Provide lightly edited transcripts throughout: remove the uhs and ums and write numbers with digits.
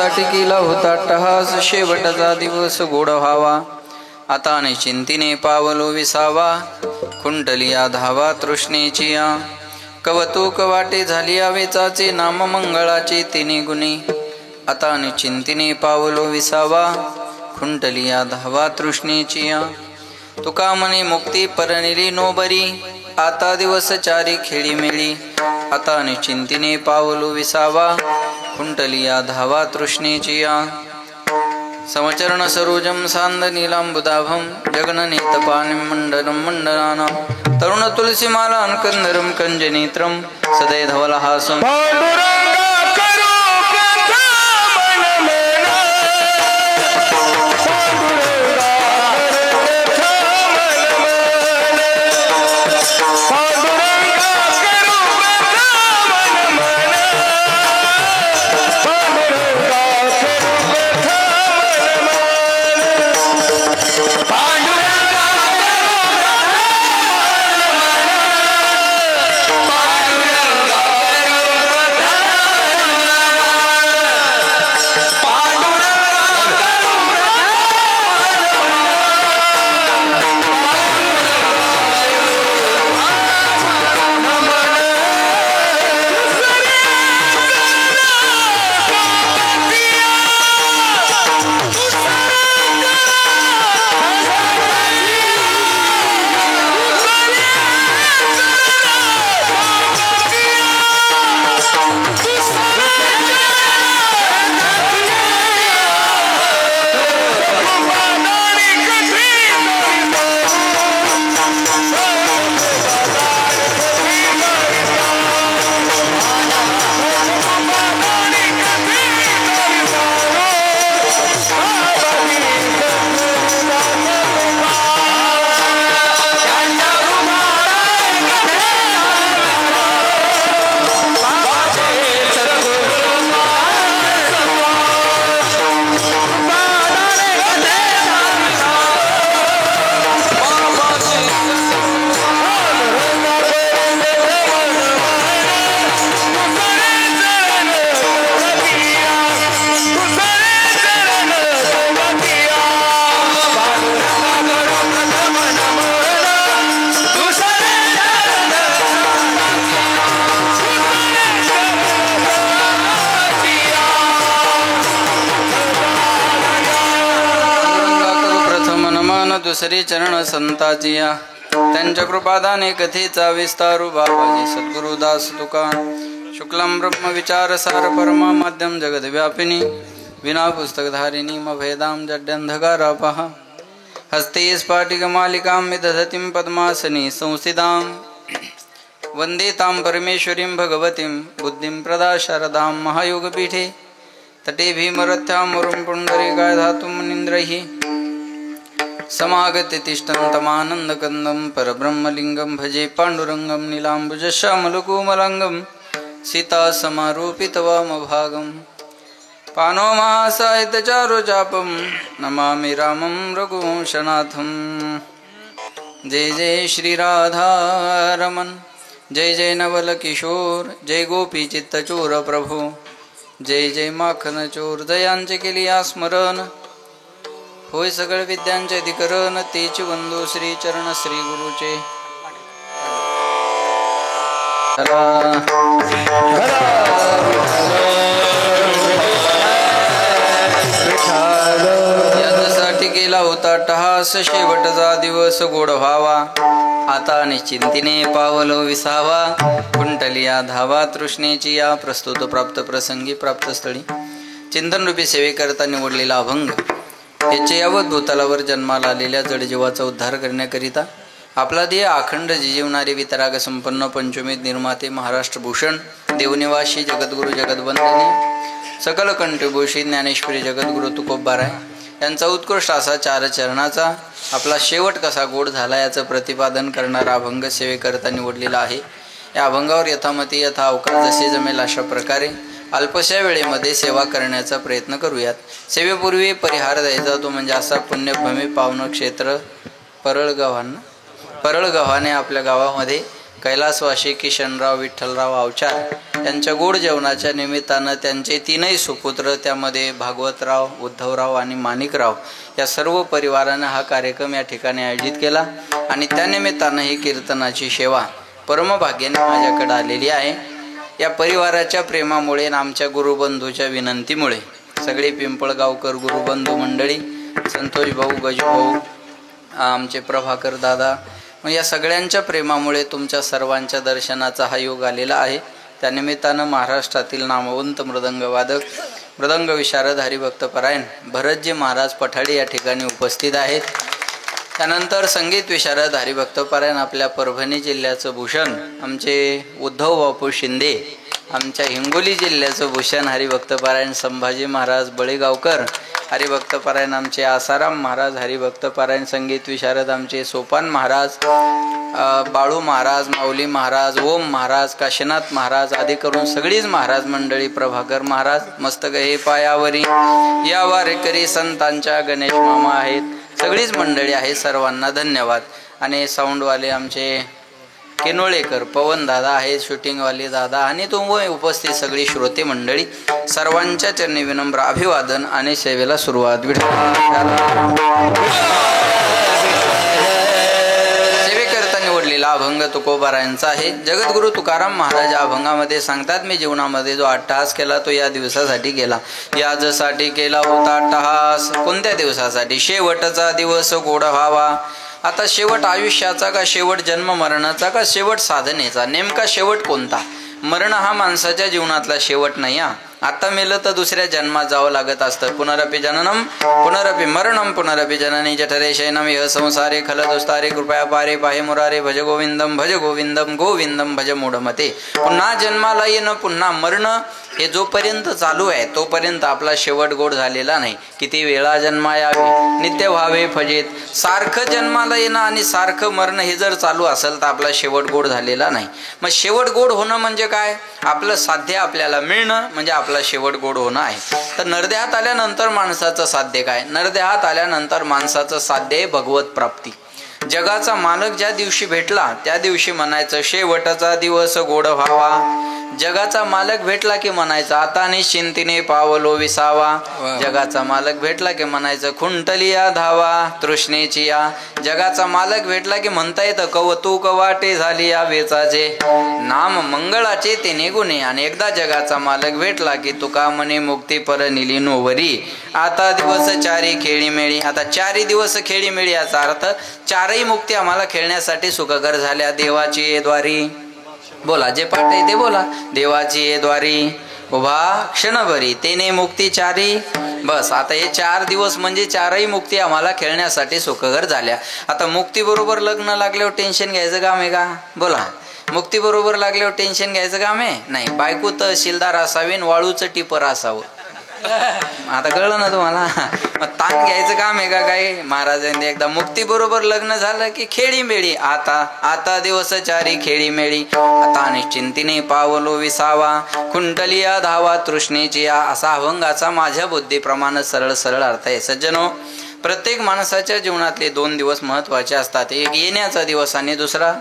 यासाठी केला होता अट्टहास, शेवटचा दिवस गोड व्हावा. आता निश्चिंतीने पावलो विसावा, कुंडलिया धावा तृष्णेची या. कवतुक वाटे झाली वेचाचे, नाम मंगळाचे तिने गुणे. आता निश्चिंतीने पावलो विसावा, कुंडलिया धावा तृष्णेची या. तुका म्हणे मुक्ती परनिली नो बरी, आता दिवस चारी खेळी मेळी. आता निश्चिंतीने पावलो विसावा, कुंडलिया धावा तृष्णेची या. समचरण सरोजम सांद नीलांबुदाभम, जगननेतपानिं मंडलम मंडलानां. तरुण तुलसीमालां कंदरम कंजनेत्रम, सदै धवलहासम. दुसरे चरण संताची या. त्यांच्या कृपादाने कथेचा विस्तारू बाबाजी सद्गुरुदास तुका. शुक्लम ब्रह्म विचार सार परमा माध्यम जगद व्यापिनी, विना पुस्तकधारिणी भेदाम जड्यंधकारापः. हस्ते स्फाटिक मालिकां विदधतीं पद्मासने संस्थितां, वंदे तां परमेश्वरीं भगवतीं बुद्धिं प्रदा शारदां. महायोगपीठे तटे भीमरथ्यां वरुं पुण्डरीकाय धातुं मुनीन्द्रैः समागते तिष्ठन्तमानन्दकन्दं. परब्रह्मलिङ्गं भजे पाण्डुरङ्गं, नीलाम्बुजश्यामलकोमलाङ्गं, सीतासमारोपितवामभागं. पानो महासाहित्यचारुचापं, नमामि रामं रघुवंशनाथं. जय जय श्री राधारमण, जय जय नवल किशोर, जय गोपी चित्तचोर प्रभो. जय जय माखन चोर, दयांचे केली स्मरण. होय सगळ विद्यांचे अधिकरण, तेची वंदो श्री चरण श्री गुरुचे. यासाठी केला होता अट्टहास, शेवटचा दिवस गोड व्हावा. आता निश्चिंतीने पावलो विसावा, कुंडलिया धावा तृष्णेची या. प्रस्तुत प्राप्त प्रसंगी प्राप्त स्थळी चिंतनरूपी सेवेकरता निवडलेला अभंग. याचे यावत भूतलावर जन्माला आलेल्या जडजीवाचा उद्धार करण्याकरिता आपला ध्येय अखंड जिजीवणारे वितराग संपन्न पंचमीत निर्माते महाराष्ट्रभूषण देवनिवासी जगद्गुरु जगद्वंदनी सकल कंठभूषी ज्ञानेश्वरी जगद्गुरु तुकोबाराय यांचा उत्कृष्ट असा चार चरणाचा आपला शेवट कसा गोड झाला याचं प्रतिपादन करणारा अभंग सेवेकरता निवडलेला आहे. या अभंगावर यथामती यथा अवकाश जसे जमेल अशा प्रकारे अल्पशा वेळेमध्ये सेवा करण्याचा प्रयत्न करूयात. सेवेपूर्वी परिहार द्यायचा तो म्हणजे असा पुण्यभूमी पावन क्षेत्र परळगव्हाने आपल्या गावामध्ये कैलासवासी किशनराव विठ्ठलराव अवचार यांच्या गोड जेवणाच्या निमित्तानं त्यांचे तीनही सुपुत्र, त्यामध्ये भागवतराव, उद्धवराव आणि माणिकराव या सर्व परिवारानं हा कार्यक्रम या ठिकाणी आयोजित केला आणि त्यानिमित्तानं ही कीर्तनाची सेवा परमभाग्याने माझ्याकडे आलेली आहे. या परिवाराच्या प्रेमामुळे आणि आमच्या गुरुबंधूच्या विनंतीमुळे सगळे पिंपळगावकर गुरुबंधू मंडळी, संतोष भाऊ, गजूभाऊ, आमचे प्रभाकर दादा, या सगळ्यांच्या प्रेमामुळे तुमच्या सर्वांच्या दर्शनाचा हा योग आलेला आहे. त्यानिमित्तानं महाराष्ट्रातील नामवंत मृदंगवादक, मृदंग विशारद, हरिभक्त परायण भरतजी महाराज पठाडी या ठिकाणी उपस्थित आहेत. त्यानंतर संगीत विशारद, हरिभक्त परायण आपल्या परभणी जिल्ह्याचं भूषण आमचे उद्धव बापू शिंदे, आमच्या हिंगोली जिल्ह्याचं भूषण हरिभक्त परायण संभाजी महाराज बळेगावकर, हरिभक्त परायण आमचे आसाराम महाराज, हरिभक्त परायण संगीत विशारद आमचे सोपान महाराज, बाळू महाराज, माऊली महाराज, ओम महाराज, काशीनाथ महाराज आदी करून सगळीच महाराज मंडळी, प्रभाकर महाराज, मस्तक हे पायावरी या वारेकरी संतांच्या गणेश मामा आहेत, सगळीच मंडळी आहे. सर्वांना धन्यवाद. आणि साऊंडवाले आमचे केनोळेकर पवन दादा आहेत, शूटिंगवाले दादा आणि तुम्ही उपस्थित सगळी श्रोते मंडळी, सर्वांच्या चरणी विनम्र अभिवादन आणि सेवेला सुरुवात. सेवेकरता निवडलेला अभंग तुकोबारायांचा आहे. जगद्गुरु तुकाराम महाराज अभंगामध्ये सांगतात, मी जीवनामध्ये जो अट्टहास केला तो या दिवसासाठी केला. याजसाठी केला होता अट्टहास. कोणत्या दिवसासाठी? शेवटचा दिवस गोड व्हावा. आता शेवट आयुष्याचा का शेवट जन्म मरणाचा का शेवट साधनेचा? नेमका शेवट कोणता? मरण हा माणसाच्या जीवनातला शेवट नाही. आता मेलं तर दुसऱ्या जन्मात जावं लागत असतं. पुनरपि जननम पुनरपि मरणम पुनरपि जननी जठरे शयनम यह संसारे खलदुस्तारे कृपया पारे पाहे मुरारे भज गोविंदम गोविंदम भज मूढमते. पुन्हा जन्माला येणं, पुन्हा मरणं हे जोपर्यंत चालू आहे तोपर्यंत आपला शेवट गोड झालेला नाही. किती वेळा जन्मा यावे, नित्य व्हावे फजित. सारखं जन्माला येणं आणि सारखं मरणं हे जर चालू असेल तर आपला शेवट गोड झालेला नाही. मग शेवट गोड होणं म्हणजे काय? आपलं साध्य आपल्याला मिळणं म्हणजे आपला शेवट गोड होणं आहे. तर नरदेहात आल्यानंतर माणसाचं साध्य काय? नरदेहात आल्यानंतर माणसाचं साध्य आहे भगवत प्राप्ती. जगाचा मालक ज्या दिवशी भेटला त्या दिवशी म्हणायचं शेवटचा दिवस गोड व्हावा. जगाचा मालक भेटला की म्हणायचं आता निश्चिंतीने पावलो विसावा. जगाचा मालक भेटला की म्हणायचं खुंटलिया धावा तृष्णेची या. जगाचा मालक भेटला की म्हणता येतं कौतुक वाटे झाली या वेचाचे. नाम मंगळाचे ते निगुणे. आणि एकदा जगाचा मालक भेटला की तुका म्हणे मुक्ती पर निली नोवरी. आता दिवस चारी खेळी मेळी. आता चारही दिवस खेळी मेळी याचा अर्थ चारही मुक्ती आम्हाला खेळण्यासाठी सुखकर झाल्या देवाची द्वारी. बोला, जे पाठ आहे ते बोला. देवाची ये द्वारी उभा क्षणभरी तेने मुक्ती चारी. बस आता हे 4 दिवस म्हणजे चारही मुक्ती आम्हाला खेळण्यासाठी सुखकर झाल्या. आता मुक्ती बरोबर लग्न लागल्यावर टेन्शन घ्यायचं काम आहे का? बोला, मुक्ती बरोबर लागल्यावर टेन्शन घ्यायचं काम आहे? नाही. बायको तहसीलदार असावी, वाळूचं टिपर असावं. आता कळलं ना तुम्हाला? मग ताण घ्यायचं काम आहे का काय? महाराजांनी एकदा मुक्ती बरोबर लग्न झालं की खेळी मेळी. आता दिवस चारी खेळी मेळी. आता निश्चिंतीने पावलो विसावा. खुंटलिया धावा तृष्णेची या. असा अभंगाचा माझ्या बुद्धीप्रमाणे सरळ सरळ अर्थ आहे. सज्जनो, प्रत्येक माणसाच्या जीवनातले 2 दिवस महत्वाचे असतात. एक येण्याचा दिवस आणि दुसरा,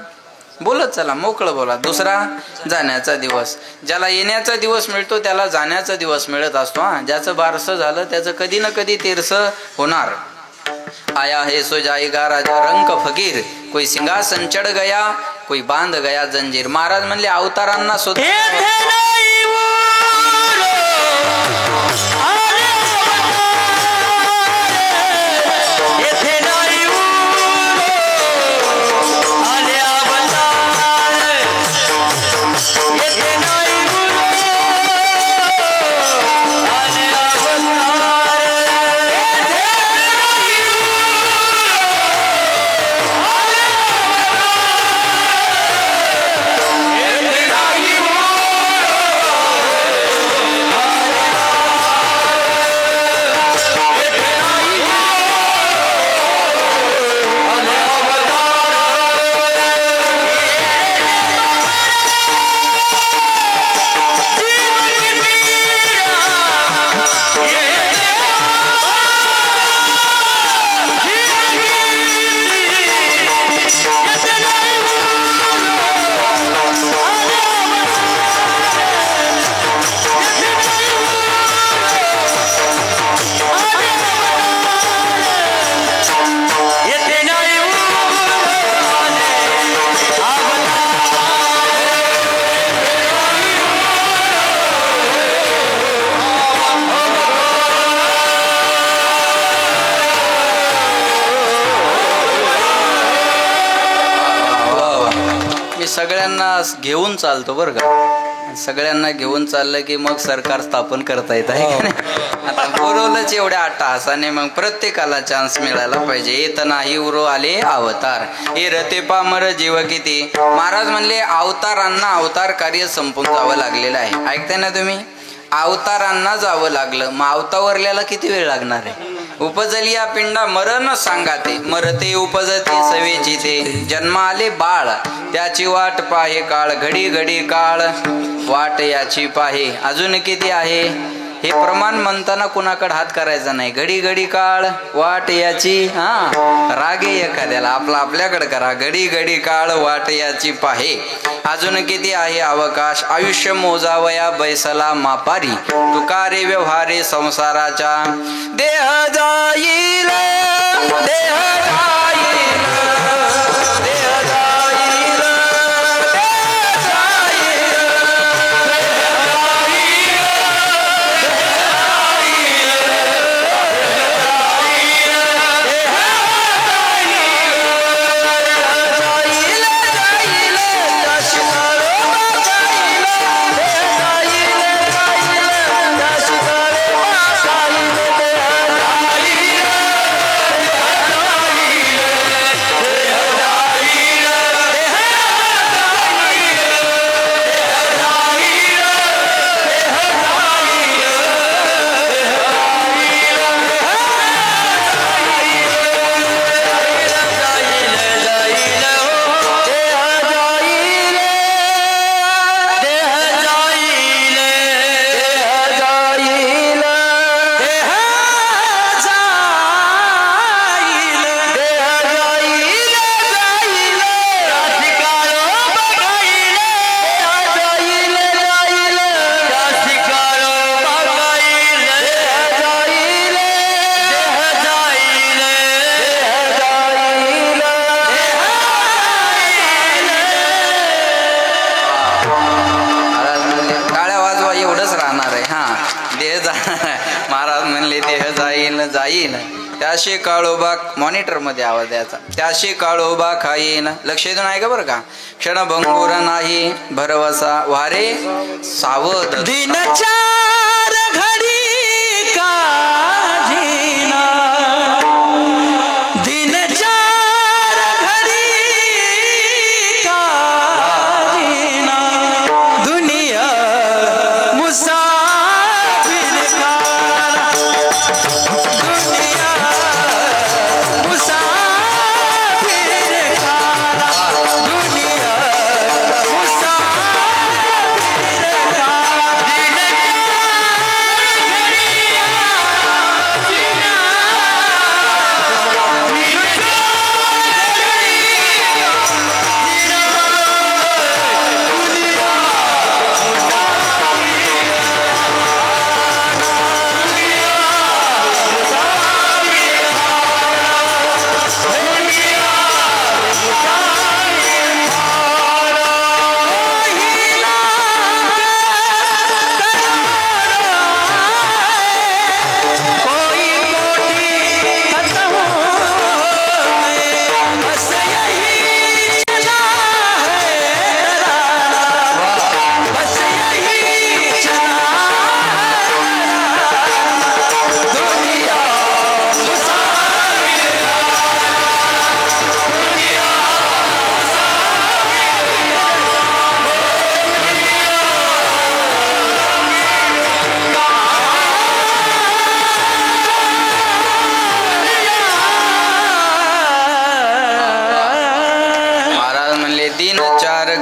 बोलत चला मोकळं बोला, दुसरा जाण्याचा दिवस. ज्याला येण्याचा दिवस मिळतो त्याला जाण्याचा दिवस मिळत असतो. ज्याचं बारसं झालं त्याचं कधी ना कधी तेरसं होणार. आया है सो जाएगा राजा रंक फकीर. कोई सिंहासन चढ गया, कोई बांध गया जंजीर. महाराज म्हणले अवतारांना सगळ्यांना घेऊन चालतो बरं का. सगळ्यांना घेऊन चाललं की मग सरकार स्थापन करता येत आहे. आता बोलवलंच एवढ्या अट्टहासाने, मग प्रत्येकाला चान्स मिळायला पाहिजे. येत नाही उरो आले अवतार, हे रते पामर जीव किती. महाराज म्हणले अवतारांना अवतार कार्य संपून जावं लागलेलं आहे. ऐकताय ना तुम्ही, अवतारांना जावं लागलं, मग अवतावरल्याला किती वेळ लागणार आहे. उपजली या पिंडा मरण सांगाते, मरते उपजते सवेची ते. जन्म आले बाळ त्याची वाट पाहे काळ, घडी घडी काळ वाट याची पाहे. अजून किती आहे हे प्रमाण म्हणताना कुणाकडे हात करायचा नाही. घडी घडी काळ वाट याची, रागे एखाद्याला आपला आपल्याकडे करा. घडी घडी काळ वाट याची पाहे. अजून किती आहे अवकाश, आयुष्य मोजावया बैसला मापारी. तुकारे व्यवहारे संसाराच्या, देह जाईल देह जाईल देह जाईल जाईन. त्याशी काळोबा, मॉनिटर मध्ये आवाज द्यायचा, त्याशी काळोबा खाईन. लक्ष देऊन आहे का बरं का. क्षणभंगुर नाही भरवसा वारे सावध, दिन चार घडी काढीना, दिन चार घडी काढीना. दुनिया मुसाफिर खाना, दुनिया मुसाफिर खाना, दुनिया मुसाफिर खाना.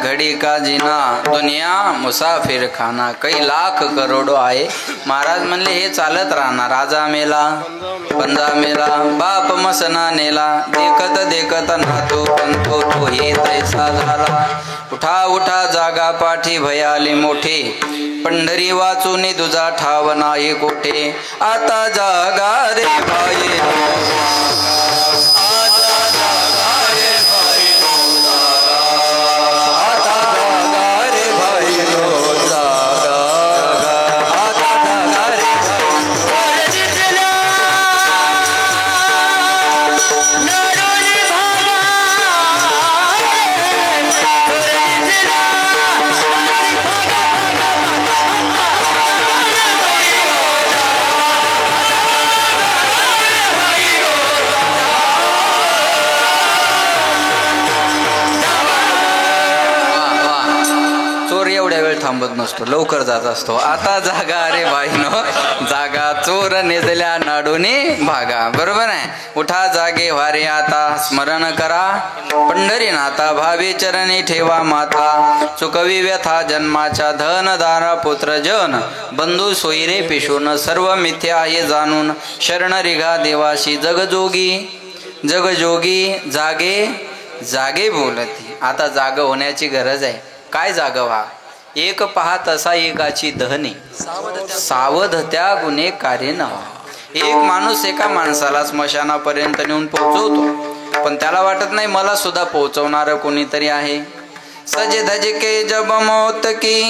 घड़ी का जीना दुनिया मुसाफिर खाना. काही लाख करोडो आहे. महाराज म्हणले हे चालत राहणार. राजा मेला पंजा मेला बाप मसना नेला, देखत देखत नातो पंतो तो हे तैसा झाला. उठा उठा जागा पाठी भयाली मोठे, पंढरी वाचून तुझा ठाव नाही कोठे. आता जागा रे भाई, नरोजी भागा थांबत नसतो, लवकर जात असतो. आता जागा रे बाईनो जागा, चोर नेजल्या नाडोनी भागा. बरोबर आहे. उठा जागे वारे आता, स्मरण करा पंढरीनाथा, भावी चरणी ठेवा माता. चुकवी व्यथा जन्माच्या, धनदारा पुत्र जन, बंधू सोयरे पिशून, सर्व मिथ्या हे जाणून, शरण रिघा देवाशी. जगजोगी जागे जागे बोलती. आता जाग होण्याची गरज आहे. काय जाग व्हा? एक पाहत असा एकाची दहने, सावध त्या गुन्हे कार्य न. एक माणूस एका माणसाला स्मशानापर्यंत नेऊन पोहोचवतो, पण त्याला वाटत नाही मला सुद्धा पोहोचवणार कोणीतरी आहे. सजे धज के जब मौत की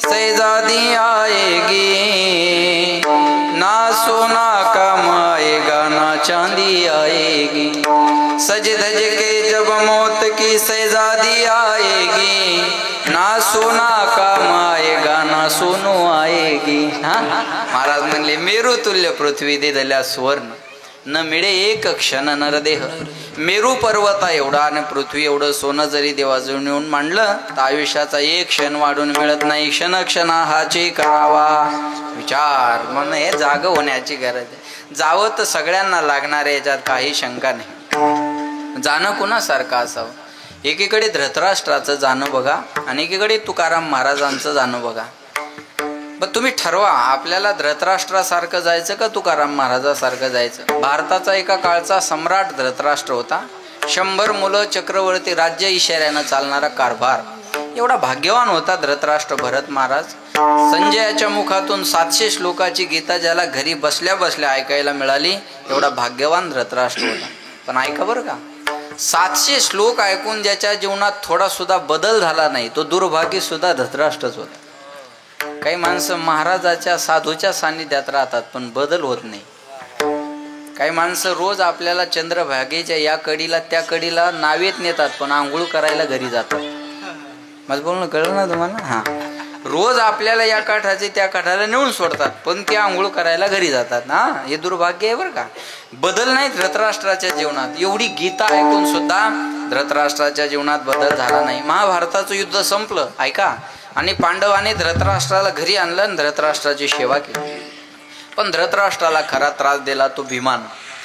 सैजादी आएगी, ना सोना काम आएगा ना चांदी आएगी. सज धज के जब मौत की सैजादी आएगी, ना सोना काम आएगा ना सोनू आएगी. महाराज म्हणले मेरू तुल्य पृथ्वी दे धल्या सुवर्ण, न मिळे एक क्षण नरदेह. मेरू पर्वता एवढा आणि पृथ्वी एवढं सोनं जरी देवाजवळ नेऊन मांडलं तर आयुष्याचा एक क्षण वाढून मिळत नाही. क्षण हाची करावा विचार. म्हणून हे जाग होण्याची गरज आहे. जावं तर सगळ्यांना लागणार आहे, याच्यात काही शंका नाही. जाणं कुणासारखं असावं? एकीकडे धृतराष्ट्राचं जाणं बघा आणि एकीकडे तुकाराम महाराजांचं जाणं बघा. पण तुम्ही ठरवा आपल्याला धृतराष्ट्रासारखं जायचं का तुकाराम महाराजासारखं जायचं. भारताचा एका काळचा सम्राट धृतराष्ट्र होता. 100 मुलं, चक्रवर्ती, राज्य इशाऱ्यानं चालणारा कारभार. एवढा भाग्यवान होता धृतराष्ट्र भरत महाराज. संजयाच्या मुखातून 700 श्लोकाची गीता ज्याला घरी बसल्या बसल्या ऐकायला मिळाली, एवढा भाग्यवान धृतराष्ट्र होता. पण ऐका बरं का, 700 श्लोक ऐकून ज्याच्या जीवनात थोडा सुद्धा बदल झाला नाही तो दुर्भागी सुद्धा धृतराष्ट्रच होता. काही माणसं महाराजाच्या साधूच्या सान्निध्यात राहतात पण बदल होत नाही. काही माणसं रोज आपल्याला चंद्रभागेच्या या कडीला त्या कडीला नावेत नेतात पण आंघोळ करायला घरी जातात. माझं बोलणं कळलं ना तुम्हाला? हा, रोज आपल्याला या काठाचे त्या काठाला नेऊन सोडतात पण ते आंघोळ करायला घरी जातात. हा, हे दुर्भाग्य आहे बरं का. बदल नाही धृतराष्ट्राच्या जीवनात. एवढी गीता ऐकून सुद्धा धृतराष्ट्राच्या जीवनात बदल झाला नाही. महाभारताचं युद्ध संपलं ऐका, आणि पांडवाने धृतराष्ट्राला घरी आणलं आणि धृतराष्ट्राची सेवा केली. पण धृतराष्ट्राला खरा त्रास दिला तो भीमान.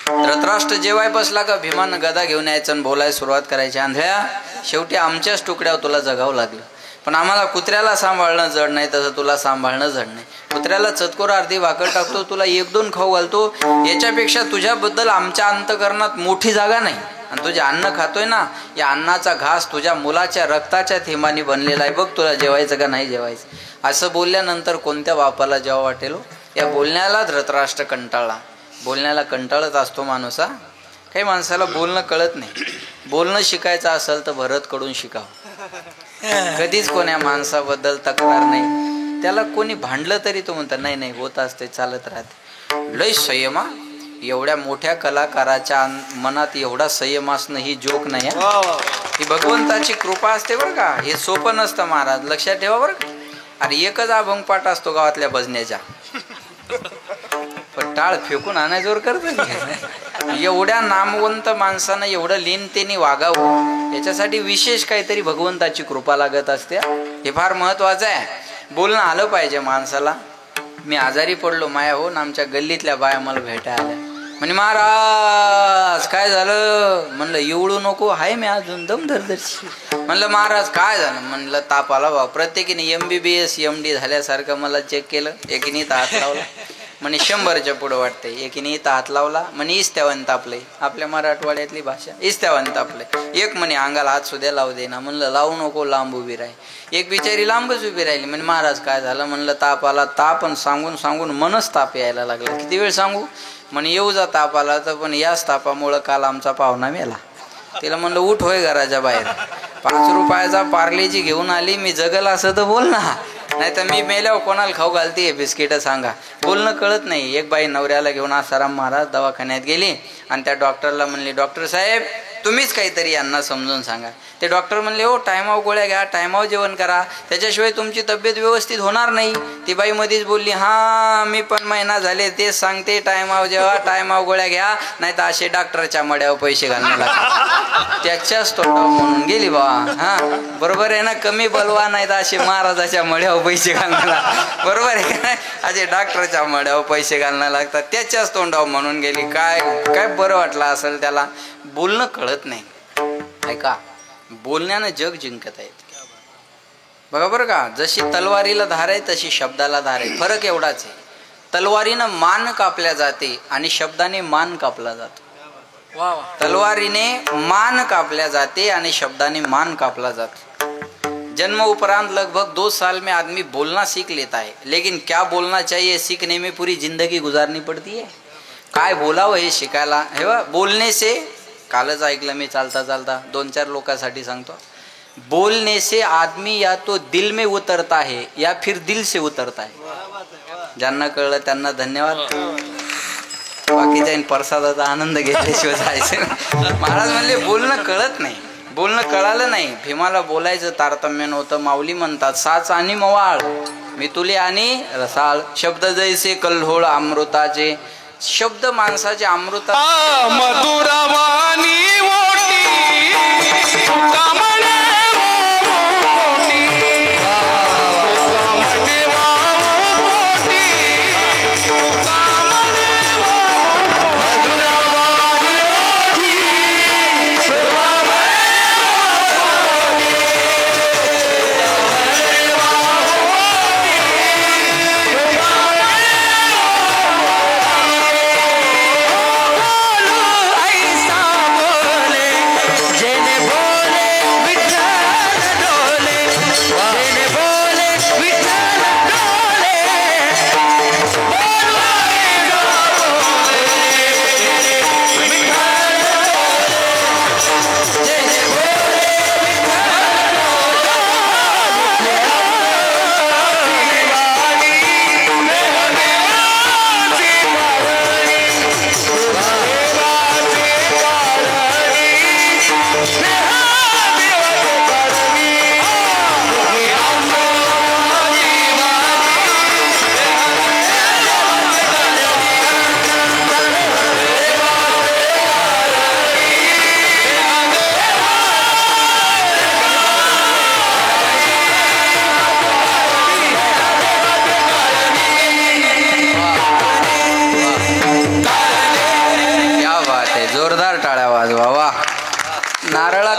धृतराष्ट्र जेवाय बसला का भीमान गदा घेऊन यायचं आणि बोलायला सुरुवात करायची. आंधळ्या, शेवटी आमच्याच तुकड्यावर तुला जगावं लागलं. पण आम्हाला कुत्र्याला सांभाळणं जड नाही तसं तुला सांभाळणं जड नाही. कुत्र्याला चतकोर अर्धी भाकर टाकतो, तुला 1-2 खाऊ घालतो. याच्यापेक्षा तुझ्याबद्दल आमच्या अंतःकरणात मोठी जागा नाही. आणि तुझे अन्न खातोय ना, या अन्नाचा घास तुझ्या मुलाच्या रक्ताच्या थेंबाने बनलेला आहे. बघ तुला जेवायचं का नाही जेवायचं. असं बोलल्यानंतर कोणत्या बापाला जेव्हा वाटेल. या बोलण्याला धृतराष्ट्र कंटाळला. बोलण्याला कंटाळत असतो माणूस. हा, काही माणसाला बोलणं कळत नाही. बोलणं शिकायचं असेल तर भरतकडून शिकावं. कधीच कोण्या माणसाबद्दल तक्रार नाही. त्याला कोणी भांडलं तरी तो म्हणतात नाही नाही होत असते, चालत राहते. लय संयम. एवढ्या मोठ्या कलाकाराच्या मनात एवढा संयम असणं ही जोक नाही. ही भगवंताची कृपा असते बरं का. हे सोपं नसतं महाराज, लक्षात ठेवा बरं का. अरे एकच अभंगपाठ असतो गावातल्या भजण्याच्या, पण टाळ फेकून आणायचोर करत. एवढ्या नामवंत माणसानं एवढं लीनतेने वागावं याच्यासाठी विशेष काहीतरी भगवंताची कृपा लागत असते. हे फार महत्वाचं आहे. बोलणं आलं पाहिजे माणसाला. मी आजारी पडलो माया हो, आमच्या गल्लीतल्या बाया मला भेटायला आल्या. म्हणे महाराज काय झालं. म्हणलं एवढू नको, हाय मी अजून दम धरदरशी. म्हणलं महाराज काय झालं. म्हणलं ताप आला बा. प्रत्येकीने MBBS MD झाल्यासारखं मला चेक केलं. एकीने इथं हात लावला. म्हणे 100च्या पुढं वाटतंय. एकीने इथं हात लावला. म्हणे इस्त्यावन तापलंय. आपल्या मराठवाड्यातली भाषा इस्त्यावन तापलंय. एक म्हणे अंगाला हात सुद्धा लावू दे ना. म्हणलं लावू नको, लांब उभी राही. एक बिचारी लांबच उभी राहिली. म्हणजे महाराज काय झालं. म्हणलं ताप आला. ताप आणि सांगून सांगून मनच ताप यायला लागला. किती वेळ सांगू. म्हणे येऊ जा ताप आला तर, पण याच तापामुळं काल आमचा पाहुणा मेला. तिला म्हणलं उठ होय घराच्या बाहेर. 5 रुपयाचा पार्लेजी घेऊन आली. मी जगल असं तर बोल ना, नाही तर मी मेल्यावर कोणाला खाऊ घालते बिस्किट सांगा. बोलणं कळत नाही. एक बाई नवऱ्याला घेऊन आसाराम महाराज दवाखान्यात गेली आणि त्या डॉक्टरला म्हणली डॉक्टर साहेब तुम्हीच काहीतरी यांना समजून सांगा. ते डॉक्टर म्हणले हो टायमावर गोळ्या घ्या, टायमावर जेवण करा, त्याच्याशिवाय तुमची तब्येत व्यवस्थित होणार नाही. ती बाई मध्येच बोलली हां मी पण महिना झाले तेच सांगते, टायमावर जेवा, टायमावर गोळ्या घ्या, नाही तर असे डॉक्टरच्या मड्यावर पैसे घालणं लागतात. त्याच्याच तोंडावर म्हणून गेली बा. हां बरोबर आहे ना, कमी बलवा नाही तर असे महाराजाच्या मड्यावर पैसे घालणं लागतात. बरोबर आहे का, असे डॉक्टरच्या मड्यावर पैसे घालणं लागतात. त्याच्याच तोंडावर म्हणून गेली. काय काय बरं वाटलं असेल त्याला. बोलणं कळत नाही. ऐका, बोलण्यानं जग जिंकत आहेत. बघा बरं का, जशी तलवारीला धार आहे तशी शब्दाला धार आहे. फरक एवढाच आहे, तलवारीनं मान कापल्या जाते आणि शब्दाने मान कापला जातो. तलवारीने मान कापल्या जाते आणि शब्दाने मान कापला जातो. जन्म उपरांत लगभग 2 साल में आदमी बोलना सीख लेता है, लेकिन क्या बोलना चाहिए सीखने में पूरी जिंदगी गुजारनी पड़ती है. काय बोलावं हे शिकायला. हे बा बोलने से, कालच ऐकलं मी चालता चालता 2-4 लोकांसाठी सांगतो, बोलने से आदमी या तो दिल में उतरता है या फिर दिल से उतरता है. ज्यांना कळलं त्यांना धन्यवाद. बाकीच्या प्रसादाचा आनंद घेतल्याशिवाय जायचं. महाराज म्हणले बोलणं कळत नाही. बोलणं कळालं नाही. भीमाला बोलायचं तारतम्य नव्हतं. माऊली म्हणतात साच आणि मवाळ, मितुले आणि रसाळ, शब्द जैसे कल्होळ अमृताचे. शब्द माणसाचे अमृता. मधुरवाणी मोठी कामणे मोठी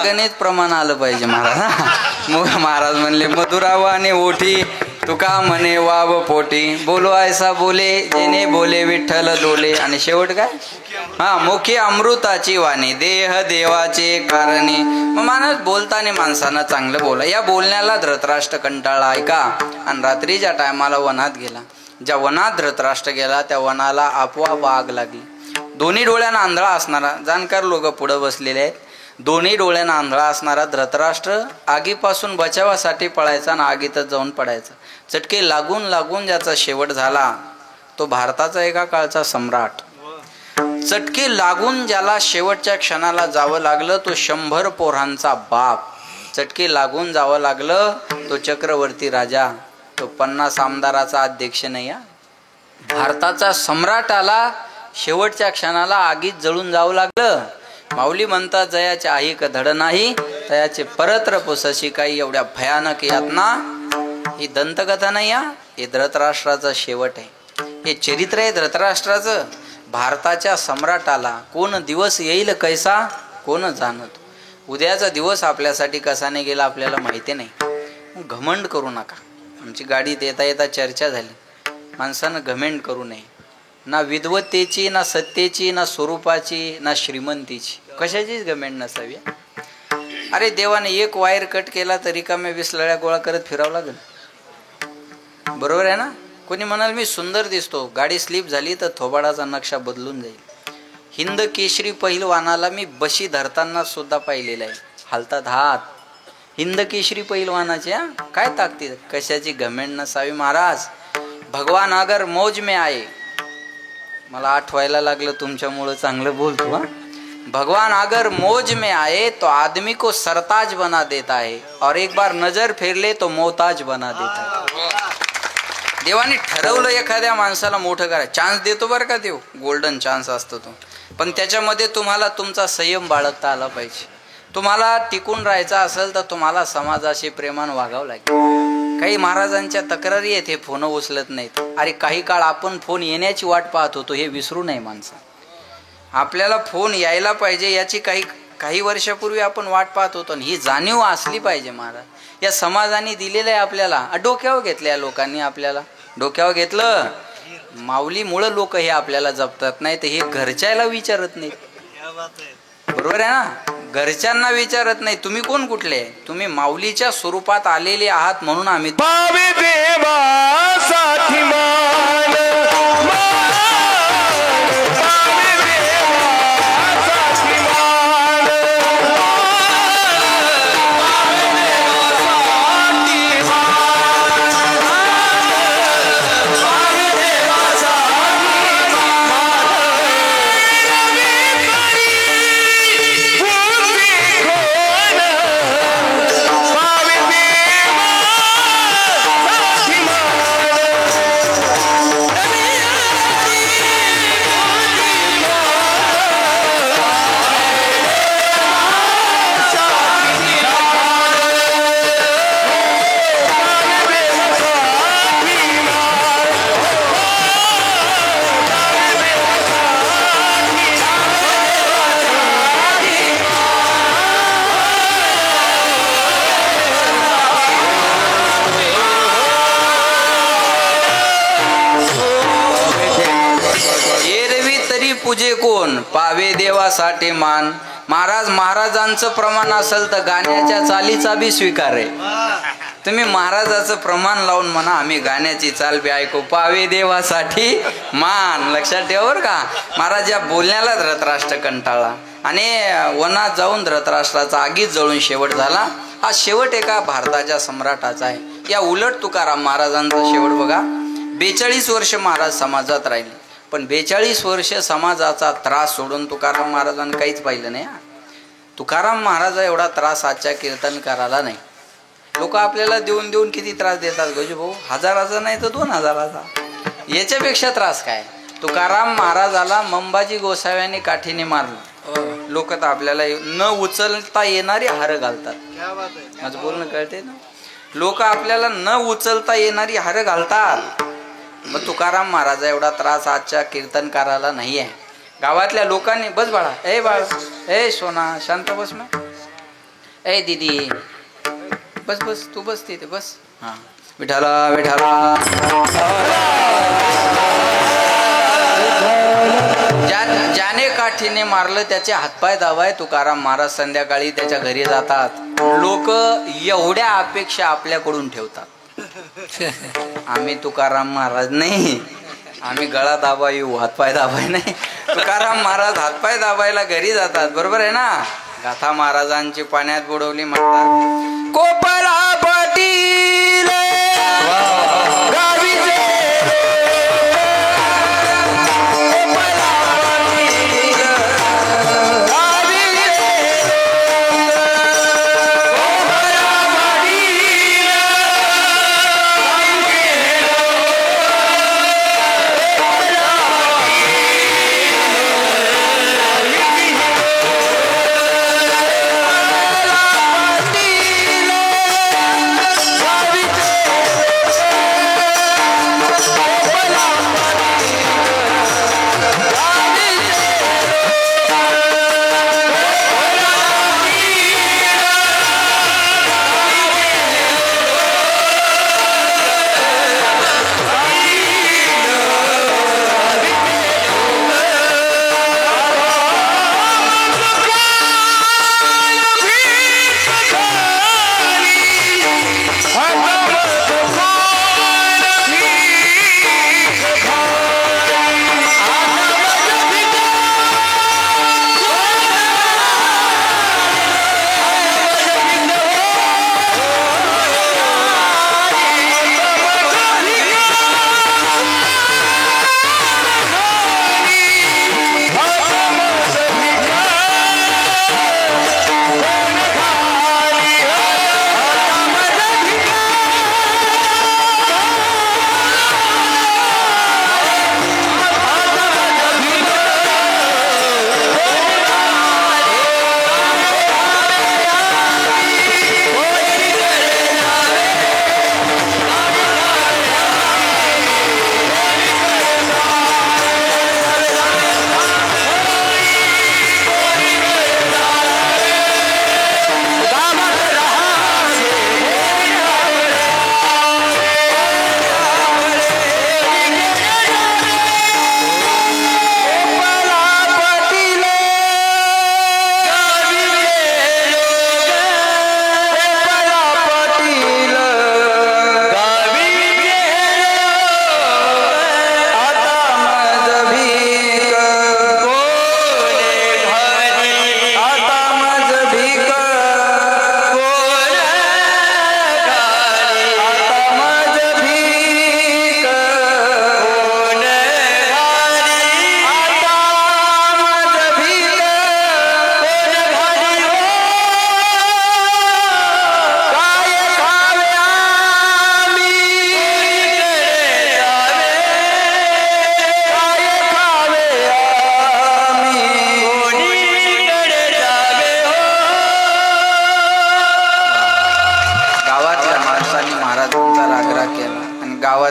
गणित प्रमाण आलं पाहिजे महाराज. महाराज म्हणले मधुरावाने ओठी तुका म्हणे वाव पोटी, बोलो ऐसा बोले जेने बोले विठ्ठल डोले. आणि शेवट काय, हा मुखी अमृताची वाणी देह देवाचे कारणे. मग माणूस बोलताना माणसानं चांगलं बोला. या बोलण्याला धृतराष्ट्र कंटाळला. ऐका, आणि रात्री ज्या टायमाला वनात गेला, ज्या वनात धृतराष्ट्र गेला त्या वनाला आपोआप आग लागली. दोन्ही डोळ्यांना आंधळा असणारा, जाणकार लोक पुढे बसलेले आहेत, दोन्ही डोळ्यांना आंधळा असणारा धृतराष्ट्र आगीपासून बचावासाठी पळायचा आणि आगीतच जाऊन पडायचा. चटके लागून लागून ज्याचा शेवट झाला तो भारताचा एका काळचा सम्राट. चटके लागून ज्याला शेवटच्या क्षणाला जावं लागलं तो 100 पोरांचा बाप. चटके लागून जावं लागलं तो चक्रवर्ती राजा, तो 50 आमदाराचा अध्यक्ष नाही. भारताचा सम्राटाला शेवटच्या क्षणाला आगीत जळून जावं लागलं. माऊली म्हणतात जयाचे आई धड नाही तयाचे परत्र पुसशी काही. एवढ्या भयानक यातना ही दंतकथा नाही, हे धृतराष्ट्राचा शेवट आहे. हे चरित्र आहे धृतराष्ट्राचं. भारताच्या सम्राटाला कोण दिवस येईल कैसा कोण जाणत. उद्याचा दिवस आपल्यासाठी कसा नाही गेला आपल्याला माहिती नाही. घमंड करू नका. आमची गाडीत येता येता चर्चा झाली, माणसानं घमेंड करू नये. ना विद्वत्तेची, ना सत्तेची, ना स्वरूपाची, ना श्रीमंतीची, कशाचीच घमेंड नसावी. अरे देवाने एक वायर कट केला तरी का मी 20 लळ्या गोळा करत फिरावं लागेल. बरोबर आहे ना. कोणी म्हणाल मी सुंदर दिसतो, गाडी स्लिप झाली तर थोबाडाचा नक्षा बदलून जाईल. हिंद केशरी पहिलवानाला मी बशी धरताना सुद्धा पाहिलेलं आहे, हालतात हात. हिंद केशरी पहिलवानाचे काय ताकदीत, कशाची घमेंड नसावी महाराज. भगवान अगर मौज में आए, मला आठवायला लागलं तुमच्यामुळं चांगलं बोलतो. भगवान अगर मौज में आए तो आदमी को सरताज बना देता है और एक बार नजर फेर ले तो मोहताज बना देता है. देवाने ठरवलं एखाद्या माणसाला मोठं करा, चान्स देतो बरं का देव, गोल्डन चान्स असतो तो, पण त्याच्यामध्ये तुम्हाला तुमचा संयम बाळगता आला पाहिजे. तुम्हाला टिकून राहायचं असेल तर तुम्हाला समाजाशी प्रेमानं वागावं लागेल. काही महाराजांच्या तक्रारी आहेत, हे फोन उचलत नाहीत. अरे काही काळ आपण फोन येण्याची वाट पाहत होतो, हे विसरू नये माणसं. आपल्याला फोन यायला पाहिजे याची काही वर्षापूर्वी आपण वाट पाहत होतो. ही जाणीव असली पाहिजे. महाराज या समाजाने दिलेलं आहे आपल्याला. डोक्यावर घेतलं या लोकांनी, आपल्याला डोक्यावर घेतलं. माऊलीमुळं लोक हे आपल्याला जपतात, नाही तर हे घरच्याला विचारत नाहीत. बरोबर आहे ना, घरच्यांना विचारत नाही तुम्ही कोण कुठले, तुम्ही माऊलीच्या स्वरूपात आलेले आहात म्हणून आम्ही पावे देवासाठी मान, पावे देवासाठी मान, पावे देवासाठी मान, पावे देवासाठी पूजे कोण, पावे देवासाठी मान. महाराजांचं प्रमाण असेल तर गाण्याच्या चालीचा बी स्वीकार आहे. तुम्ही महाराजाचं प्रमाण लावून म्हणा आम्ही गाण्याची चाल बी ऐकू, पावे देवासाठी मान. लक्षात ठेवा बरं का. महाराज या बोलण्याला धृतराष्ट्र कंटाळला आणि वनात जाऊन धृतराष्ट्राचा आगीत जळून शेवट झाला. हा शेवट एका भारताच्या सम्राटाचा आहे. या उलट तुकाराम महाराजांचा शेवट बघा. 42 वर्ष महाराज समाजात राहिले, पण 42 वर्ष समाजाचा त्रास सोडून तुकाराम महाराजांनी काहीच पाहिलं नाही. तुकाराम महाराज एवढा त्रास आजच्या कीर्तनकाराला नाही. लोक आपल्याला देऊन देऊन किती त्रास देतात गजू भाऊ, 1000चा नाही तर 2000चा. याच्यापेक्षा त्रास काय. तुकाराम महाराजाला मंबाजी गोसाव्याने काठीने मारलं. लोक तर आपल्याला न उचलता येणारी हार घालतात. माझं बोलणं कळते ना. लोक आपल्याला न उचलता येणारी हार घालतात. मग तुकाराम महाराजा एवढा त्रास आजच्या कीर्तनकाराला नाही आहे. गावातल्या लोकांनी बस बाळा, ए बाळ, ए सोना शांत बस, मग ए दीदी बस बस, तू बस तिथे बस. हा विठाला विठाला. ज्याने काठीने मारलं त्याचे हातपाय दावाय तुकाराम महाराज संध्याकाळी त्याच्या घरी जातात. लोक एवढ्या अपेक्षा आपल्याकडून ठेवतात. आम्ही तुकाराम महाराज नाही, आम्ही गळा दाबा येऊ, हातपाय दाबाय नाही. तुकाराम महाराज हातपाय दाबायला घरी जातात. बरोबर आहे ना. गाथा महाराजांची पाण्यात बुडवली म्हणतात. कोपला पाटील गावीचे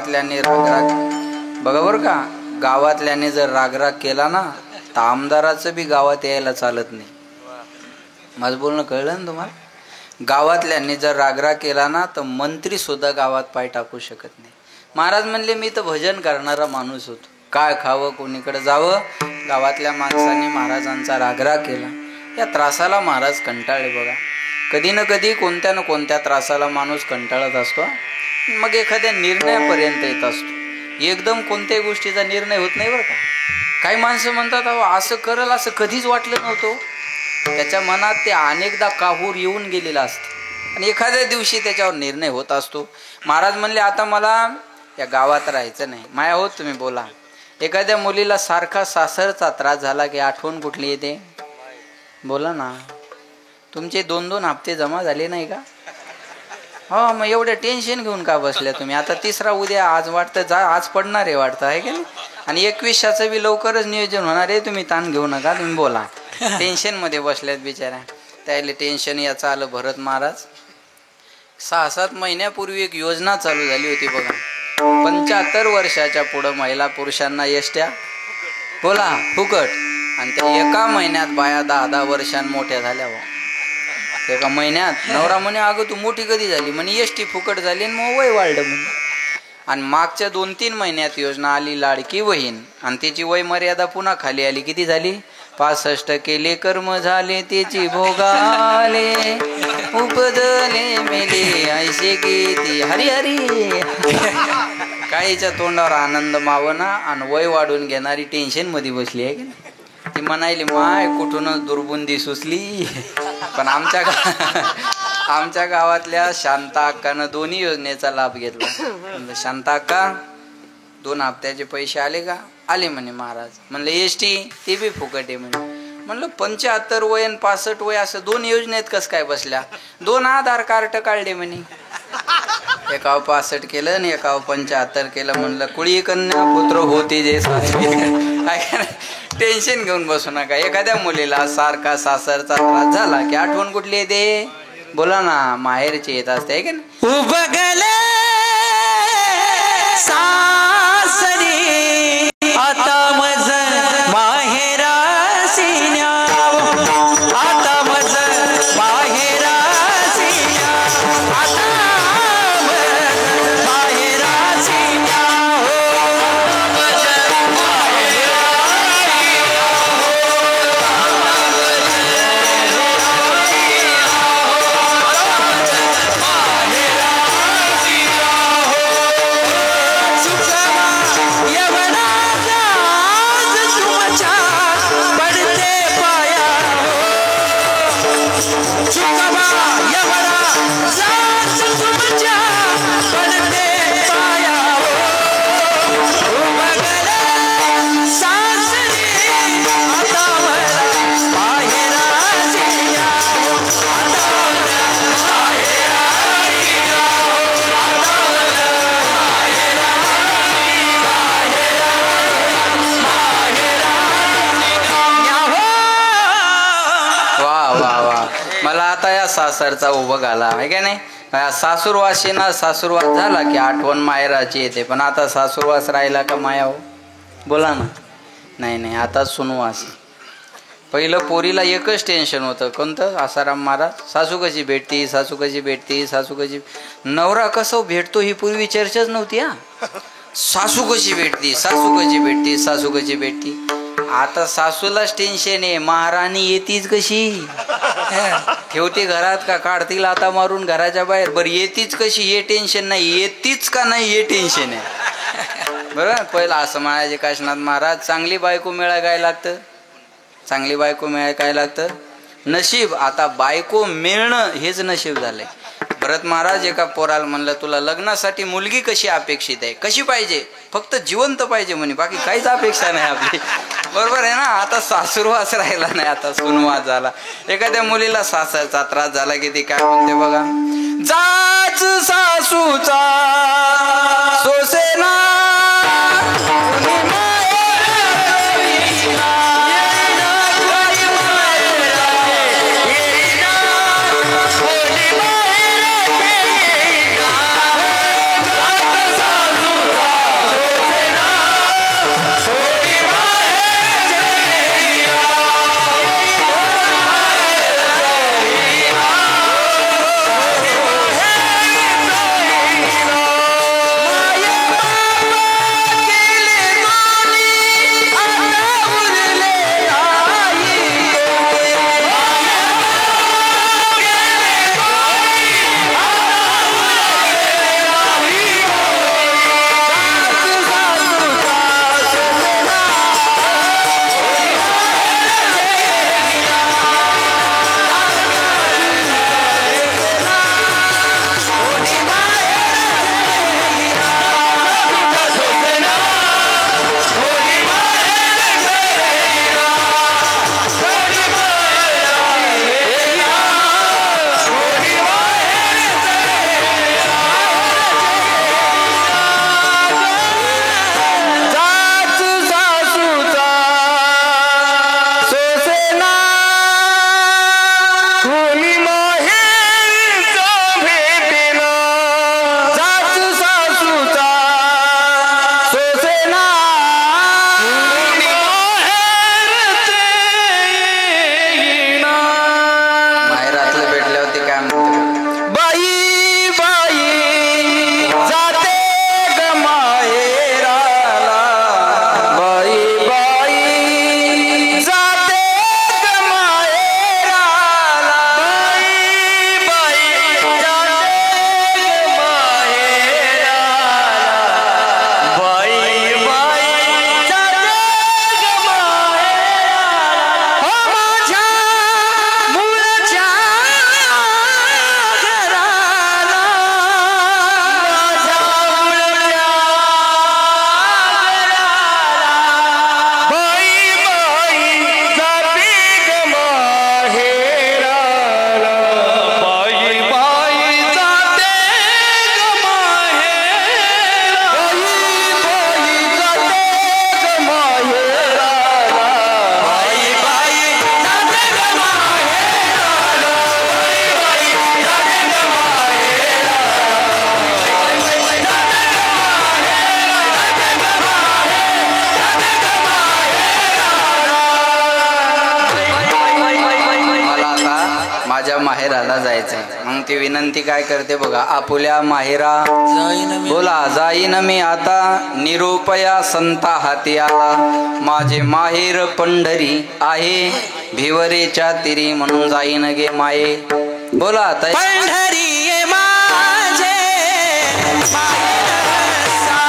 गावातल्याने रागराग बघा बरं का, गावातल्याने जर रागराग केला ना तर आमदाराचं बी गावात यायला चालत नाही. माझं बोलणं कळलं ना तुम्हाला? गावातल्यांनी जर रागराग केला ना तर मंत्री सुद्धा गावात पाय टाकू शकत नाही. महाराज म्हणले मी तर भजन करणारा माणूस होतो, काय खावं कोणीकडे जावं. गावातल्या माणसांनी महाराजांचा रागराग केला. या त्रासाला महाराज कंटाळले. बघा कधी ना कधी कोणत्या ना कोणत्या त्रासाला माणूस कंटाळत असतो, मग एखाद्या निर्णयापर्यंत येत असतो. एकदम कोणत्याही गोष्टीचा निर्णय होत नाही बरं का. काही माणसं म्हणतात अहो असं करल असं कधीच वाटलं नव्हतं. त्याच्या मनात ते अनेकदा काहूर येऊन गेलेलं असतं आणि एखाद्या दिवशी त्याच्यावर निर्णय होत असतो. महाराज म्हणले आता मला या गावात राहायचं नाही. माया होत तुम्ही बोला. एखाद्या मुलीला सारखा सासरचा त्रास झाला की आठवण कुठली येते? बोला ना. तुमचे 2-2 हप्ते जमा झाले नाही का? हो मग एवढं टेन्शन घेऊन का बसल्या तुम्ही? आता तिसरा उद्या आज वाटतं जा आज पडणार आहे वाटतं आहे की नाही. आणि 2100चं बी लवकरच नियोजन होणार आहे. तुम्ही ताण घेऊ नका, तुम्ही बोला. टेन्शन मध्ये बसल्यात बिचाऱ्या. त्याला टेन्शन याचं आलं. भरत महाराज 6-7 महिन्यापूर्वी एक योजना चालू झाली होती बघा. 75 वर्षाच्या पुढं महिला पुरुषांना एसट्या बोला फुकट. आणि त्या एका महिन्यात बाया 10-10 वर्षां मोठ्या झाल्या. एका महिन्यात नवरा म्हणे अगं तू मोठी कधी झाली? म्हणे एसटी फुकट झाली आणि मग वय वाढलं म्हणे. आणि मागच्या 2-3 महिन्यात योजना आली लाडकी बहीण आणि त्याची वय मर्यादा पुन्हा खाली आली. किती झाली? 65 केले कर्म झाले त्याची भोगाले उपदले मेले ऐसे किती हरी हरी. काहीच्या तोंडावर आनंद मावना आणि वय वाढून घेणारी टेन्शन मध्ये बसली आहे की नाही. ती म्हणायली माय कुठूनच दुर्बुंदी सुचली. पण आमच्या गावातल्या शांता अक्कानं दोन्ही योजनेचा लाभ घेतला. शांता अक्का 2 हप्त्याचे पैसे आले का? आले म्हणे महाराज. म्हणलं एसटी ते बी फुकट आहे म्हणे. म्हणलं 75 वय आणि 65 वय असं 2 योजनेत कस काय बसल्या? 2 आधार कार्ड काढले म्हणे. एकावर 65 केलं आणि एकावर 75 केलं. म्हणलं कुळी कन्या पुत्र होते जे टेन्शन घेऊन बसू नका. एखाद्या मुलीला सारखा सासरचा त्रास झाला की आठवण कुठली येते? बोला ना. माहेरची येत असते आहे की नाही. उबगले सासरी आता मज माहेरासी न्याव. आता मज माहेरासी न्याव. आता मज माहेरासी न्याव. मज माहेरासी सासरचा उभं आला आहे का नाही. सासूरवाशीना सासूरवास झाला की आठवण माहेराची येते. पण आता सासूरवास राहिला का माया हो? बोला ना. नाही आता सुनवास. पहिलं पोरीला एकच टेन्शन होतं कोणतं? आसाराम महाराज सासू कशी भेटती, सासू कशी भेटती, सासू कशी. नवरा कसं भेटतो ही पूर्वी चर्चाच नव्हती. सासू कशी भेटती, सासू कशी भेटती, सासू कशी भेटती. आता सासूलाच टेन्शन आहे महाराणी येतीच कशी. ठेवते घरात का काढतील आता मारून घराच्या बाहेर. बरं येतीच कशी हे टेन्शन नाही, येतीच का नाही हे टेन्शन आहे. बरोबर. पहिला असं म्हणायचे काशीनाथ महाराज चांगली बायको मिळायला काय लागतं? चांगली बायको मिळायला काय लागतं? नशीब. आता बायको मिळणं हेच नशीब झालंय. भरत महाराज एका पोराला म्हणलं तुला लग्नासाठी मुलगी कशी अपेक्षित आहे? कशी पाहिजे? फक्त जिवंत पाहिजे म्हणे, बाकी काहीच अपेक्षा नाही आपली. बरोबर आहे ना. आता सासूरवास राहिला नाही, आता सुनवास झाला. एखाद्या मुलीला सासरचा त्रास झाला की ती काय म्हणते बघा. जाच सासूचा सोसेना माहेराला जायचंय. मग ती विनंती काय करते बघा, आपुल्या माहेरा बोला जाईन मी आता, निरोपया संता हाती आला. माझे माहेर पंढरी आहे, भिवरेच्या तिरी म्हणून जाईन गे माये. बोला ताई. पंढरी ये माझे माहेर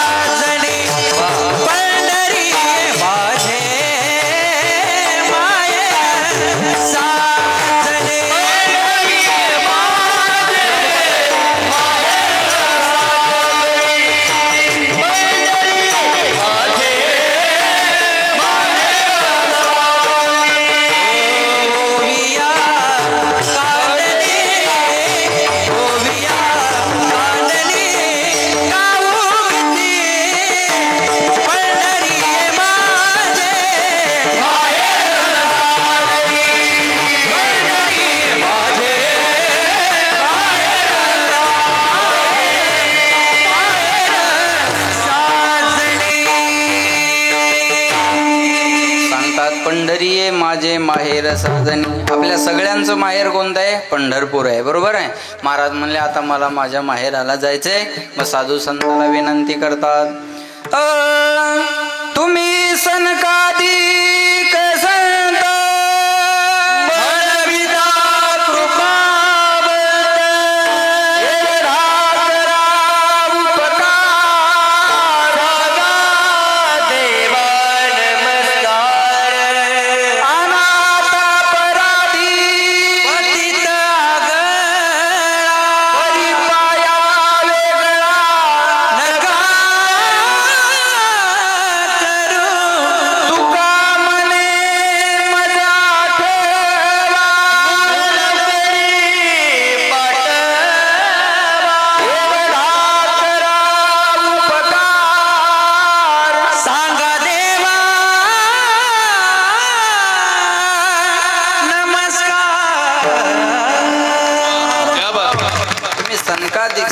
साजणे, पंढरी ये माझे माहेर साजणे. पंढरी आहे माझे माहेर साजनी. आपल्या सगळ्यांचं माहेर कोणतं आहे? पंढरपूर आहे, बरोबर आहे. महाराज म्हणले आता मला माझ्या माहेराला जायचंय. मग साधू संतांना विनंती करतात, तुम्ही सनकादिक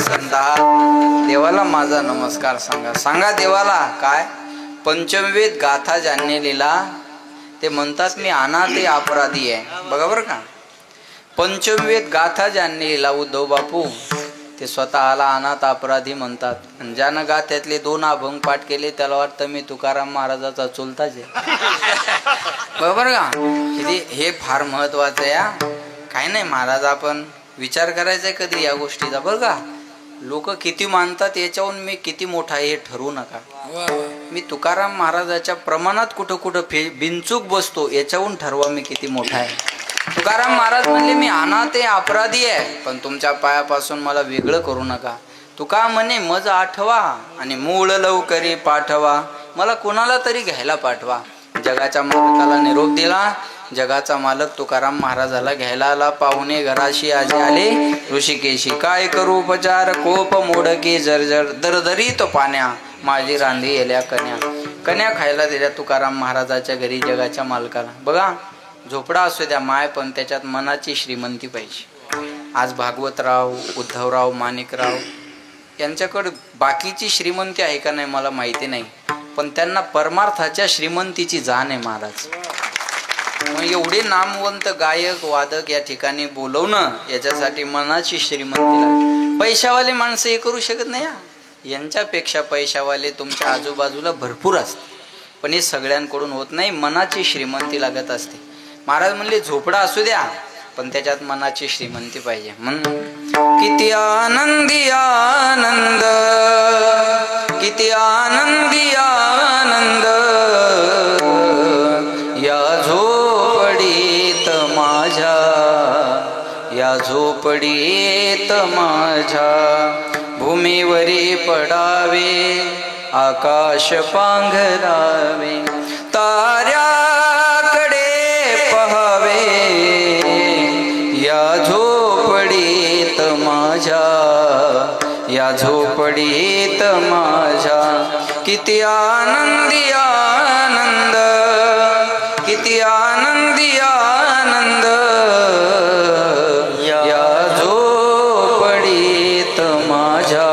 संत देवाला माझा नमस्कार सांगा. सांगा देवाला काय? पंचमवेद गाथा ज्यांनी लिहिला ते म्हणतात मी अनाथ अपराधी आहे. बघा बरं का, पंचमवेद गाथा ज्यांनी लिहिला उद्धव बापू ते स्वतःला अनाथ अपराधी म्हणतात. आणि ज्यानं गाथ्यातले 2 अभंग पाठ केले त्याला वाटतं मी तुकाराम महाराजाचा चुलताच आहे. बरोबर का? हे फार महत्वाचं आहे. काय नाही महाराज, आपण विचार करायचा आहे कधी या गोष्टीचा. बरं का, लोक किती मानतात याच्याहून मी किती मोठा आहे हे ठरवू नका. मी तुकाराम महाराजाच्या प्रमाणात कुठं कुठं बिनचूक बसतो याच्याहून ठरवा मी किती मोठा आहे. तुकाराम महाराज म्हणले मी अनाथ आहे, अपराधी आहे, पण तुमच्या पायापासून मला वेगळं करू नका. तुका म्हणे मज आठवा आणि मूळ लवकरी पाठवा, मला कोणाला तरी घ्यायला पाठवा. जगाच्या मालकाला निरोप दिला. जगाचा मालक तुकाराम महाराजाला घ्यायला आला. पाहुणे घराशी आजी आले ऋषिकेशी, काय करू उपचार कोप मोडके जर्जर दरदरी तो पाण्या, माझी रांधी येल्या कन्या. कन्या खायला दिल्या तुकाराम महाराजाच्या घरी जगाच्या मालकाला. बघा, झोपडा असू द्या माय, पण त्याच्यात मनाची श्रीमंती पाहिजे. आज भागवतराव, उद्धवराव, माणिकराव यांच्याकडे बाकीची श्रीमंती आहे का नाही मला माहिती नाही, पण त्यांना परमार्थाच्या श्रीमंतीची जाण आहे महाराज. मग एवढे नामवंत गायक वादक या ठिकाणी बोलवणं याच्यासाठी मनाची श्रीमंती लागते. पैशावाले माणसं हे करू शकत नाही. यांच्यापेक्षा पैशावाले तुमच्या आजूबाजूला भरपूर असते, पण हे सगळ्यांकडून होत नाही. मनाची श्रीमंती लागत असते. महाराज म्हणले झोपडा असू द्या, पण त्याच्यात मनाची श्रीमंती पाहिजे. किती आनंदी आनंद, किती आनंदी आनंद या झोपडीत माझ्या, या झोपडीत माझ्या. भूमीवरी पडावे आकाश पांघरावे, ताऱ्याकडे पहावे या झोपडीत माझ्या, या झोपडीत माझ्या. किती आनंदी आनंद, किती आनंदी आनंद या झोपडीत माझ्या,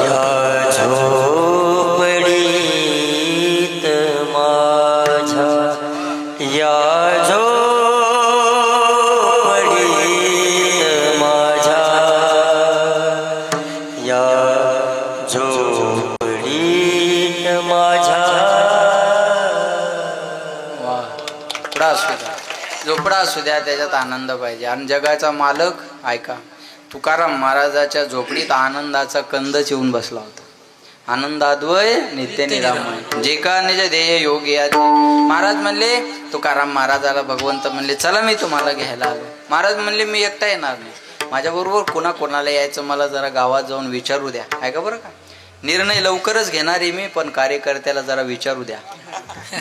या झोपडीत माझ्या, या झोपडीत असू द्या त्याच्यात आनंद पाहिजे. आणि जगाचा मालक ऐका, तुकाराम महाराजाच्या झोपडीत आनंदाचा कंदच येऊन बसला होता. आनंदाद्वय नित्य निरामय जे का निज ध्येय योगी आहे. महाराज म्हणले, तुकाराम महाराजाला भगवंत म्हणले, चला मी तुम्हाला घ्यायला आलो. महाराज म्हणले, मी एकटा येणार नाही, माझ्याबरोबर कोणाला यायचं मला जरा गावात जाऊन विचारू द्या. ऐका बरं का, निर्णय लवकरच घेणार आहे मी, पण कार्यकर्त्याला जरा विचारू द्या.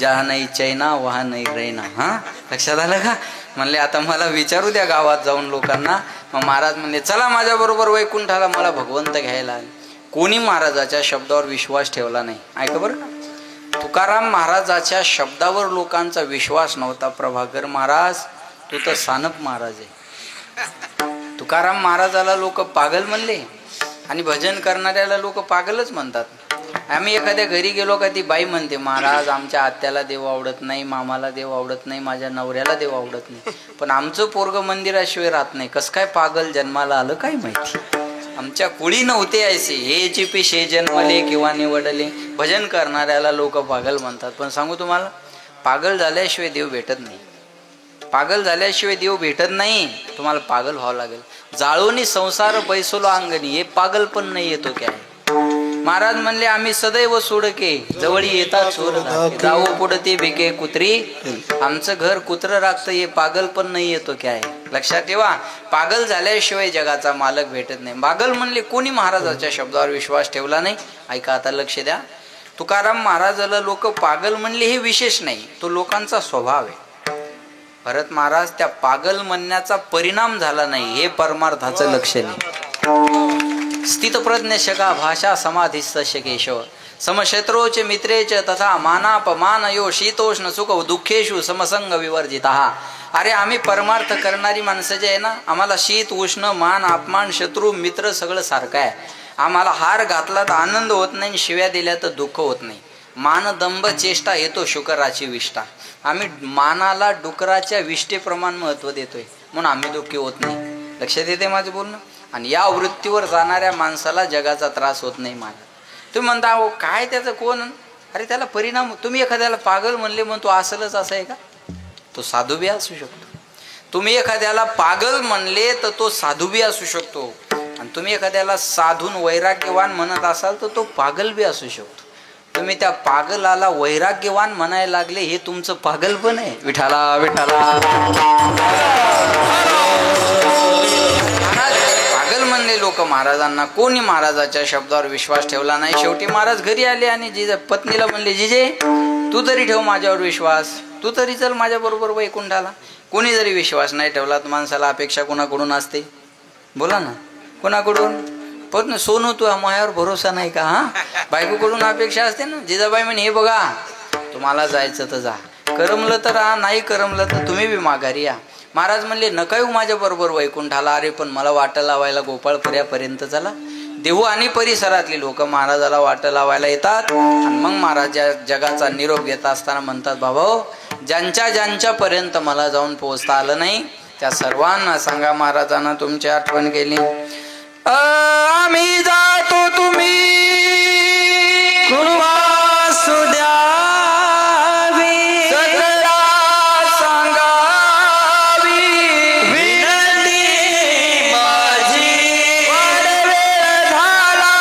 जहा नाही चैना वहा नाही रैना. हा, लक्षात आलं का? म्हणले आता मला विचारू द्या गावात जाऊन लोकांना. मग महाराज म्हणले, चला माझ्याबरोबर वैकुंठाला, मला भगवंत घ्यायला आले. कोणी महाराजाच्या शब्दावर विश्वास ठेवला नाही. ऐका बरं का, तुकाराम महाराजाच्या शब्दावर लोकांचा विश्वास नव्हता. प्रभाकर महाराज तू तर सानप महाराज आहे. तुकाराम महाराजाला लोक पागल म्हणले आणि भजन करणाऱ्याला लोक पागलच म्हणतात. आम्ही एखाद्या घरी गेलो का ती बाई म्हणते, महाराज आमच्या आत्याला देव आवडत नाही, मामाला देव आवडत नाही, माझ्या नवऱ्याला देव आवडत नाही, पण आमचं पोरग मंदिराशिवाय राहत नाही. कसं काय पागल जन्माला आलं काय माहिती. आमच्या कुळी नव्हते ऐसे, हे चिपी शे जन्मले किंवा निवडले. भजन करणाऱ्याला लोक पागल म्हणतात. पण सांगू तुम्हाला, पागल झाल्याशिवाय देव भेटत नाही. पागल झाल्याशिवाय देव भेटत नाही. तुम्हाला पागल व्हावं लागेल. जाळोनी संसार बैसलो अंगणी, हे पागल पण नाही येतो काय. महाराज म्हणले, आम्ही सदैव सोडके जवळ येतात चोर जाऊ पुढते भिके कुत्री. आमचं घर कुत्र राखतं, हे पागल पण नाही येतो काय. लक्षात ठेवा, पागल झाल्याशिवाय जगाचा मालक भेटत नाही. पागल म्हणले कोणी महाराजाच्या शब्दावर विश्वास ठेवला नाही. ऐका आता लक्ष द्या, तुकाराम महाराजाला लोक पागल म्हणले हे विशेष नाही, तो लोकांचा स्वभाव आहे. भरत महाराज त्या पागल म्हणण्याचा परिणाम झाला नाही, हे परमार्थाचं लक्ष नाही. स्थितप्रज्ञ शका भाषा समाधिस्थ केशव समशत्रोच मित्रेच तथा मानापमानयो शीतोष्ण सुख दुःखेषु समसंग विवर्जिता. अरे आम्ही परमार्थ करणारी माणसं जे आहे ना, आम्हाला शीत उष्ण मान अपमान शत्रू मित्र सगळं सारखं आहे. आम्हाला हार घातला तर आनंद होत नाही, शिव्या दिल्या तर दुःख होत नाही. मानदंब चेष्टा येतो शुकराची विष्ठा. आम्ही मानाला डुकराच्या विष्ठेप्रमाण महत्व देतोय, म्हणून आम्ही दुःखी होत नाही. लक्षात येते माझं बोलणं. आणि या वृत्तीवर जाणाऱ्या माणसाला जगाचा त्रास होत नाही. मला तुम्ही म्हणता हो काय त्याचं कोण, अरे त्याला परिणाम. तुम्ही एखाद्याला पागल म्हणले म्हणून तो असलच असं आहे का? तो साधू बी असू शकतो. तुम्ही एखाद्याला पागल म्हणले तर तो साधू बी असू शकतो. आणि तुम्ही एखाद्याला साधून वैराग्यवान म्हणत असाल तर तो पागल बी असू शकतो. तुम्ही त्या पागलाला वैराग्यवान म्हणायला लागले, हे तुमचं पागल पण आहे. विठाला विठाला पागल म्हणले लोक महाराजांना. कोणी महाराजाच्या शब्दावर विश्वास ठेवला नाही. शेवटी महाराज घरी आले आणि जिजे पत्नीला म्हणले, जिजे तू तरी ठेव माझ्यावर विश्वास, तू तरी चल माझ्या बरोबर वैकुंठाला. कोणी जरी विश्वास नाही ठेवला तर माणसाला अपेक्षा कोणाकडून असते? बोला ना, कोणाकडून? पण सोनू तू माझ्यावर भरोसा नाही का? हा, बायकोकडून अपेक्षा असते ना. जिजाबाई म्हणे, हे बघा तुम्हाला जायचं तर जा, करमलं तर राहा, नाही करमलं तर तुम्ही बी माघारी या. महाराज म्हणले, नका येऊ माझ्या बरोबर वैकुंठाला. अरे पण मला वाटं लावायला गोपाळपुऱ्यापर्यंत चला. देहू आणि परिसरातली लोक महाराजाला वाटं लावायला येतात. आणि मग महाराज जगाचा निरोप घेत असताना म्हणतात, बाबा ज्यांच्या पर्यंत मला जाऊन पोहोचता आलं नाही त्या सर्वांना सांगा महाराजांना तुमची आठवण केली. आम्ही जातो तुम्ही वासुद्यावी सगळा सांगावी विनंती माझी. वेळ झाला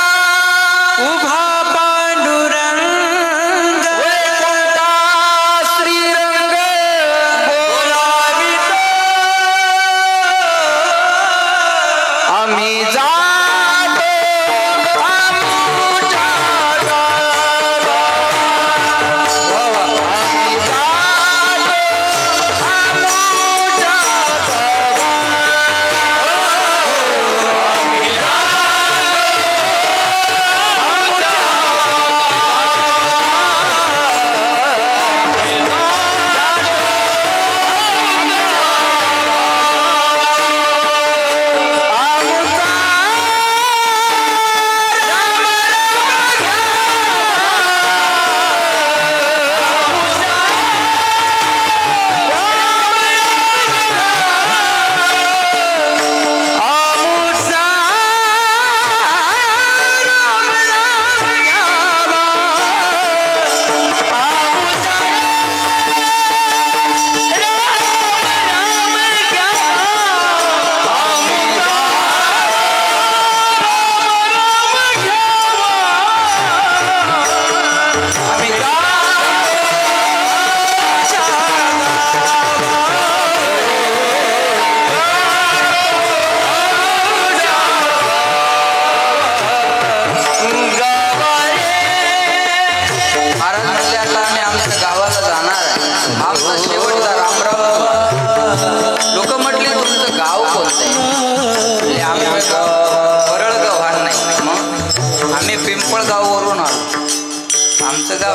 उभा पांडुरंग वैकुंठा श्रीरंग बोलावितो. आम्ही जातो आमच्या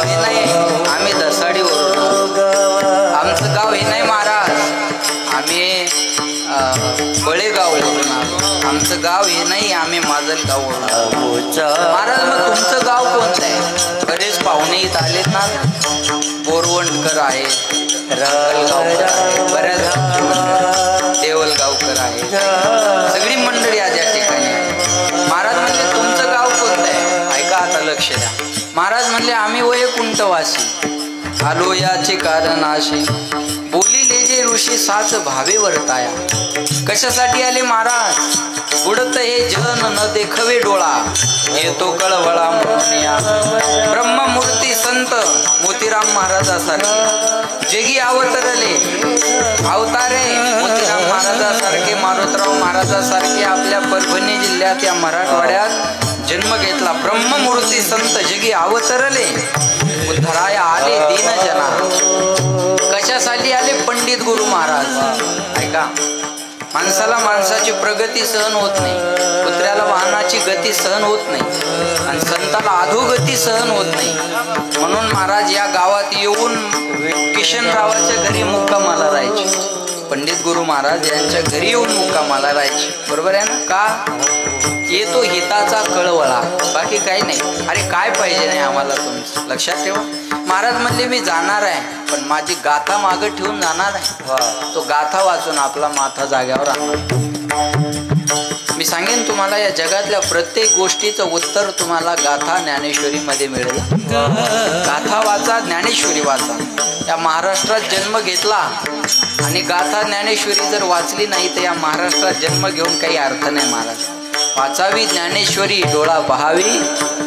हे नाही, आम्ही दसाडीवरून आलो. आमचं गाव हे नाही महाराज, आम्ही बळेगाववरून आलो. आमचं गाव हे नाही, आम्ही माजलगाववरून आलो. महाराज मग तुमचं गाव कोणतं आहे? बरेच पाहुणे इथं आलेत ना, बोरवंडकर आहेत, रांगलगावकर आहेत, बऱ्याच देवलगावकर आहेत, सगळी मंडळी आज या ठिकाणी आहे. महाराज म्हणले तुमचं गाव कोणतं आहे? ऐका आता लक्ष द्या. महाराज म्हणले आम्ही वैकुंठवासी आलो याचे कारण असे, बोलिले जे ऋषी साच भावे वर्ताया. कशासाठी आले महाराज? बुडत हे जन न देखवे डोळा, येतो कळवळा म्हणून ब्रह्ममूर्ती संत मोतीराम महाराजासारखे जगी अवतरले. अवतारे मोतीराम महाराजासारखे, मारुतराव महाराजासारखे आपल्या परभणी जिल्ह्यात या मराठवाड्यात जन्म घेतला. ब्रह्ममूर्ती संत जगी अवतरले, उद्धराया आले दीन जना. कशासाठी आले? पंडित गुरु महाराज. ऐका, माणसाला माणसाची प्रगती सहन होत नाही, कुत्र्याला वाहनाची गती सहन होत नाही, आणि संताला अधोगती सहन होत नाही. म्हणून महाराज या गावात येऊन किशनरावाच्या घरी मुक्कामाला राहायचे. पंडित गुरु महाराज यांच्या घरी येऊन मुक्कामाला राहायचे. बरोबर आहे ना? का? येतो हिताचा कळवळा, बाकी काही नाही. अरे काय पाहिजे नाही आम्हाला तुमचं, लक्षात ठेवा. महाराज म्हणले मी जाणार आहे, पण माझी गाथा मागं ठेवून जाणार आहे. तो गाथा वाचून आपला माथा जाग्यावर आणणार. मी सांगेन तुम्हाला, या जगातल्या प्रत्येक गोष्टीचं उत्तर तुम्हाला गाथा ज्ञानेश्वरीमध्ये मिळेल. गाथा वाचा, ज्ञानेश्वरी वाचा. या महाराष्ट्रात जन्म घेतला आणि गाथा ज्ञानेश्वरी जर वाचली नाही तर या महाराष्ट्रात जन्म घेऊन काही अर्थ नाही. महाराज वाचावी ज्ञानेश्वरी, डोळा पहावी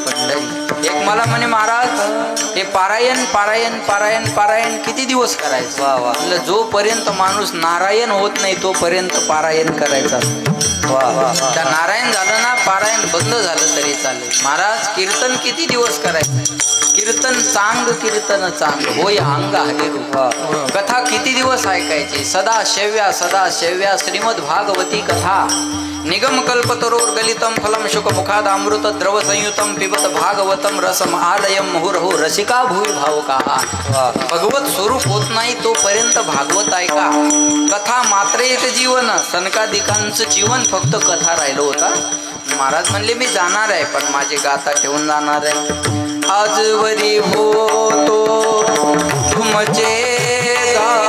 पंढरी. एक मला म्हणे महाराज हे पारायण पारायण पारायण पारायण किती दिवस करायचं? म्हणलं जोपर्यंत माणूस नारायण होत नाही तोपर्यंत पारायण करायचं. त्या नारायण झालं ना, पारायण बंद झालं तरी चालेल. महाराज कीर्तन किती दिवस करायचं? कीर्तन चांग, कीर्तन चांग होय अंग हरिरूप. कथा किती दिवस ऐकायची? सदा शेव्या श्रीमद भागवती कथा. निगम कल्पतरोर गलितम फलम शुक मुखाद अमृत द्रव संयुतम पिबत भागवतम रसम आलयम मुहुर्हु रसिका भुवि भावुका. भगवत स्वरूप होत नाही तोपर्यंत भागवत ऐका. कथा मात्र एक जीवन, सनकादिकांचं जीवन फक्त कथा राहिलं होता. महाराज म्हणले मी जाणार आहे, पण माझी गाथा ठेवून जाणार आहे. आजवरी होतो तुमचे गावी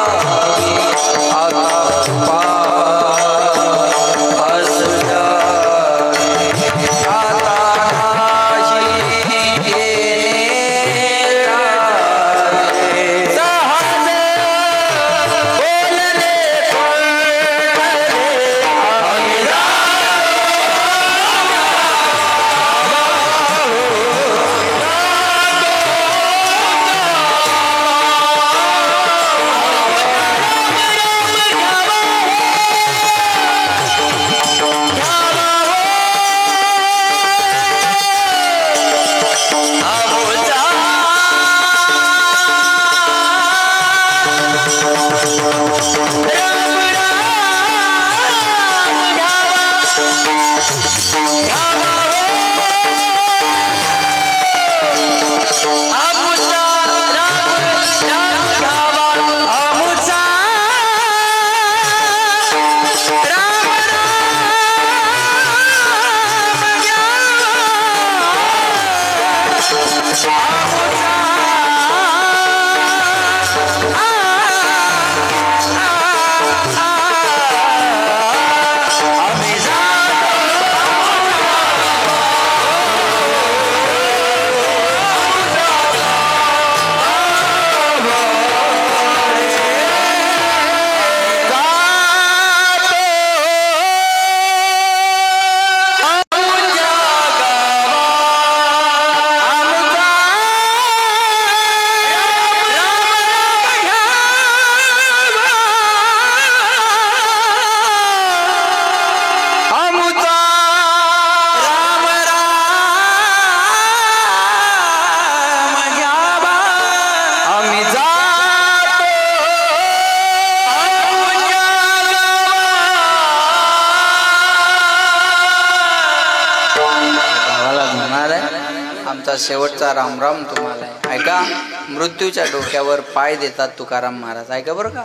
आता शेवटचा रामराम तुम्हाला. ऐका, मृत्यूच्या डोक्यावर पाय देतात तुकाराम महाराज. ऐका बरं का,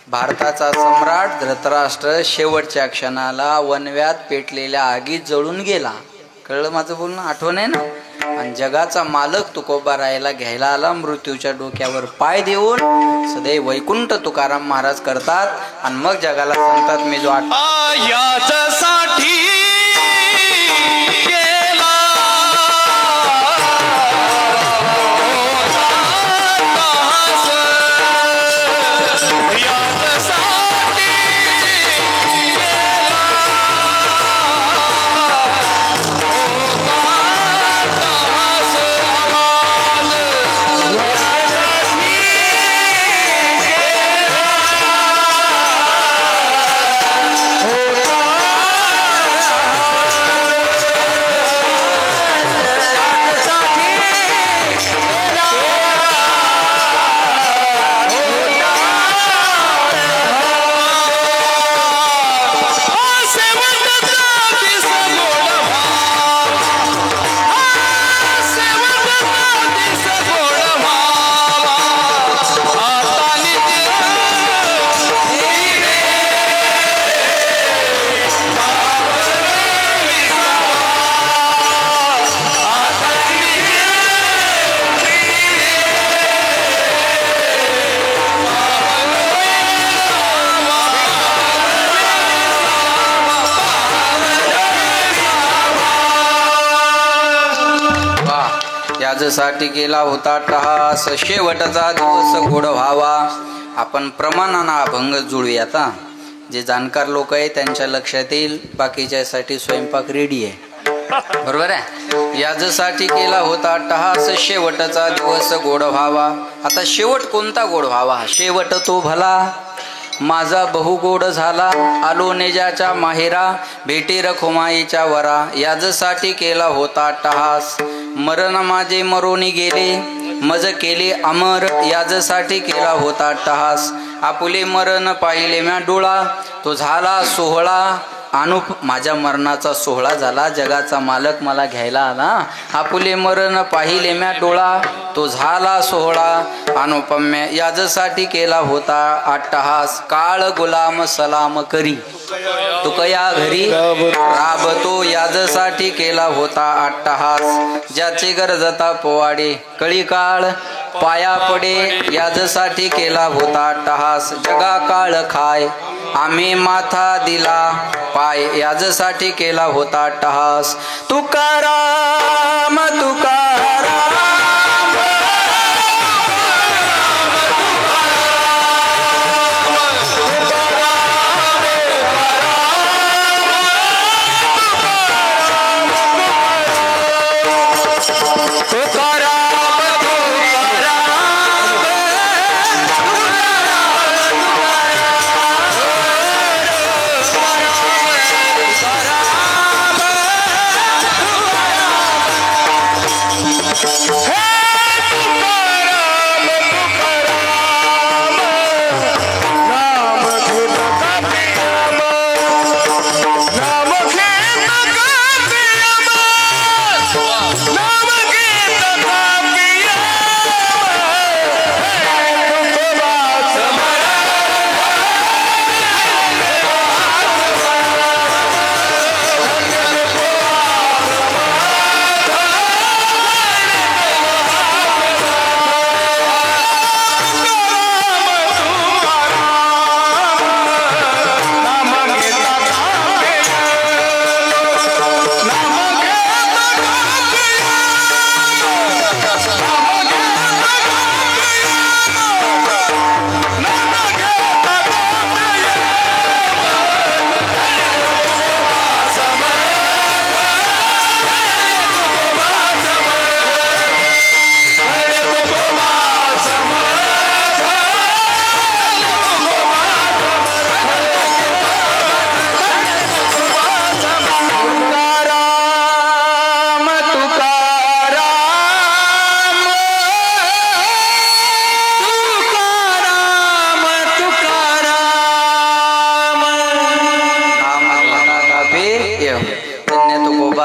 भारताचा सम्राट धृतराष्ट्र शेवटच्या क्षणाला वनव्यात पेटलेल्या आगीत जळून गेला. कळलं माझं बोलणं, आठवण आहे ना. आणि जगाचा मालक तुकोबारायला घ्यायला आला, मृत्यूच्या डोक्यावर पाय देऊन सदैव वैकुंठ तुकाराम महाराज करतात. आणि मग जगाला सांगतात, मी जो याच्यासाठी याजसाठी केला होता टहास, शेवटचा दिवस गोड व्हावा. आपण प्रमाणानं अभंग जुळूया. आता जे जाणकार लोक आहे त्यांच्या लक्षात येईल, बाकीच्यासाठी स्वयंपाक रेडी आहे. बरोबर आहे. याजसाठी केला होता टहास, शेवटचा दिवस गोड व्हावा. आता शेवट कोणता गोड व्हावा? शेवट तो भला माझा बहु गोड झाला, आलो नेजाच्या माहेरा, भेटी रखुमाईच्या वरा. याजसाठी केला होता टहास, मरण माझे मरोनी गेले, मज केले अमर. याजसाठी केला होता टहास, आपुले मरण पाहिले म्या डोळा, तो झाला सोहळा. अनुप माझ्या मरणाचा सोहळा झाला, जगाचा मालक मला घ्यायला आला. आपुले मरण पाहिले म्या डोळा, तो झाला सोहळा अनुपम्य. याजसाठी केला होता अट्टहास, काळ गुलाम सलाम करी, तुकया घरी राबतो. याजसाठी केला होता अट्टहास, ज्याचे गरजता पोवाडे कळी काळ पाया पडे. याजसाठी केला होता अट्टहास, जगा काळ खाय आम्ही माथा दिला पाय. याजसाठी केला होता अट्टहास, तुकाराम तुकाराम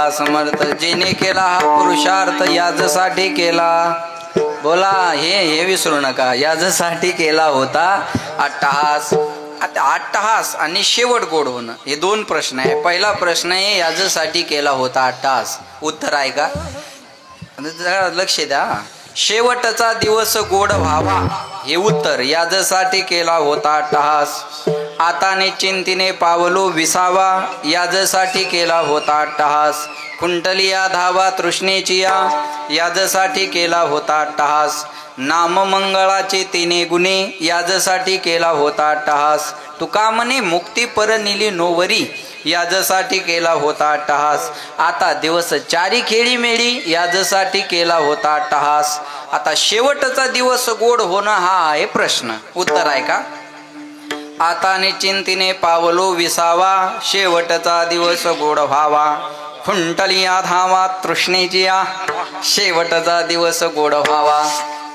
समर्थ जिने केला हा पुरुषार्थ, याजसाठी केला. बोला, हे विसरू नका. याच्यासाठी केला होता अट्टहास. आता अट्टहास आणि शेवट गोड होणं हे दोन प्रश्न आहे. पहिला प्रश्न आहे, याच्यासाठी केला होता अट्टहास. उत्तर आहे का? जरा लक्ष द्या. शेवटचा दिवस गोड व्हावा हे उत्तर. याच्यासाठी केला होता अट्टहास. आता निश्चिंतीने पावलो विसावा. याच्यासाठी केला होता अट्टहास. कुंटलिया धावा तृष्णेची याच्यासाठी केला होता अट्टहास. नाममंगळाचे तिने गुणे याच्यासाठी केला होता अट्टहास. तुका म्हणे मुक्ती पर निली नोवरी याच्यासाठी केला होता अट्टहास. आता दिवस चारी खेळी मेळी याच्यासाठी केला होता अट्टहास. आता शेवटचा दिवस गोड होणं हा आहे प्रश्न. उत्तर आहे का? आता निश्चिंतीने पावलो विसावा. शेवटचा दिवस गोड व्हावा. खुंटलिया धावा तृष्णेची शेवटचा दिवस गोड व्हावा.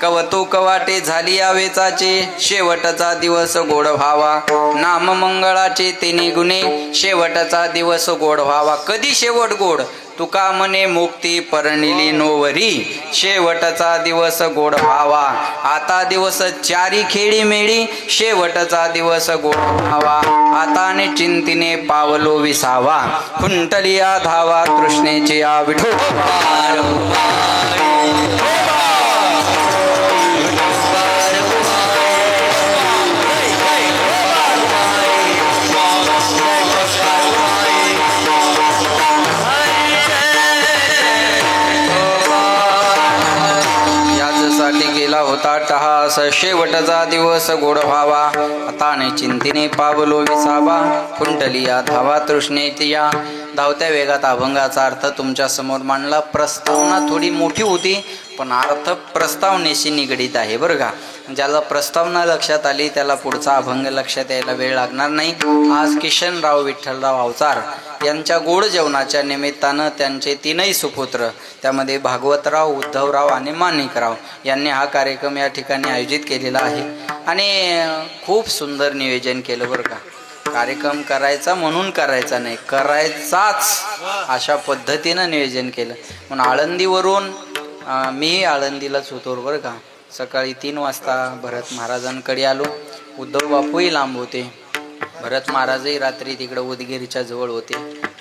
कवतुक वाटे झाली यावेचाचे शेवटचा दिवस गोड व्हावा. नाममंगळाचे तिने गुणे शेवटचा दिवस गोड व्हावा. कधी शेवट गोड? तुका म्हणे मुक्ती परनिली नोवरी शेवटचा दिवस गोड व्हावा. आता दिवस चारी खेळी मेळी शेवटचा दिवस गोड व्हावा. आता निश्चिंतीने पावलो विसावा. कुंटलिया धावा तृष्णेची विठो. केला होता अट्टहास. शेवटचा दिवस गोड व्हावा. आता निश्चिंतीने पावलो विसावा. कुंटलिया धावा तृष्णेची धावत्या वेगात अभंगाचा अर्थ तुमच्या समोर मांडला. प्रस्तावना थोडी मोठी होती पण अर्थ प्रस्तावनेशी निगडीत आहे बरं का. ज्याला प्रस्तावना लक्षात आली त्याला पुढचा अभंग लक्षात यायला वेळ लागणार नाही. आज किशनराव विठ्ठलराव अवचार यांच्या गोड जेवणाच्या निमित्तानं त्यांचे तीनही सुपुत्र त्यामध्ये भागवतराव, उद्धवराव आणि माणिकराव यांनी हा कार्यक्रम या ठिकाणी आयोजित केलेला आहे. आणि खूप सुंदर नियोजन केलं बरं का. कार्यक्रम करायचा म्हणून करायचा नाही, करायचाच अशा पद्धतीनं नियोजन केलं. म्हणून आळंदीवरून मी आळंदीलाच होतो बरं का. सकाळी 3 वाजता भरत महाराजांकडे आलो. उद्धव बापूही लांब होते, भरत महाराजही रात्री तिकडे उदगीरच्या जवळ होते.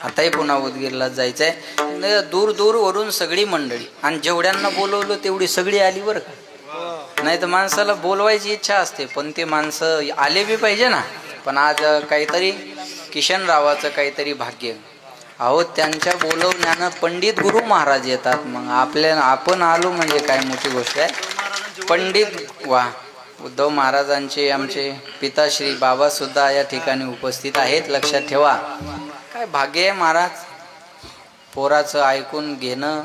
आताही पुन्हा उदगीरला जायचं आहे. दूर दूरवरून सगळी मंडळी आणि जेवढ्यांना बोलवलं तेवढी सगळी आली बरं का. नाही तर माणसाला बोलवायची इच्छा असते पण ते माणसं आले बी पाहिजे ना. पण आज काहीतरी किशनरावाचं काहीतरी भाग्य. अहो त्यांच्या बोलवण्यानं पंडित गुरु महाराज येतात. मग आपण आलो म्हणजे काय मोठी गोष्ट आहे. पंडित वा उद्धव महाराजांचे आमचे पिताश्री बाबा सुद्धा या ठिकाणी उपस्थित आहेत. लक्षात ठेवा. काय भाग्य आहे महाराज. पोराचं ऐकून घेणं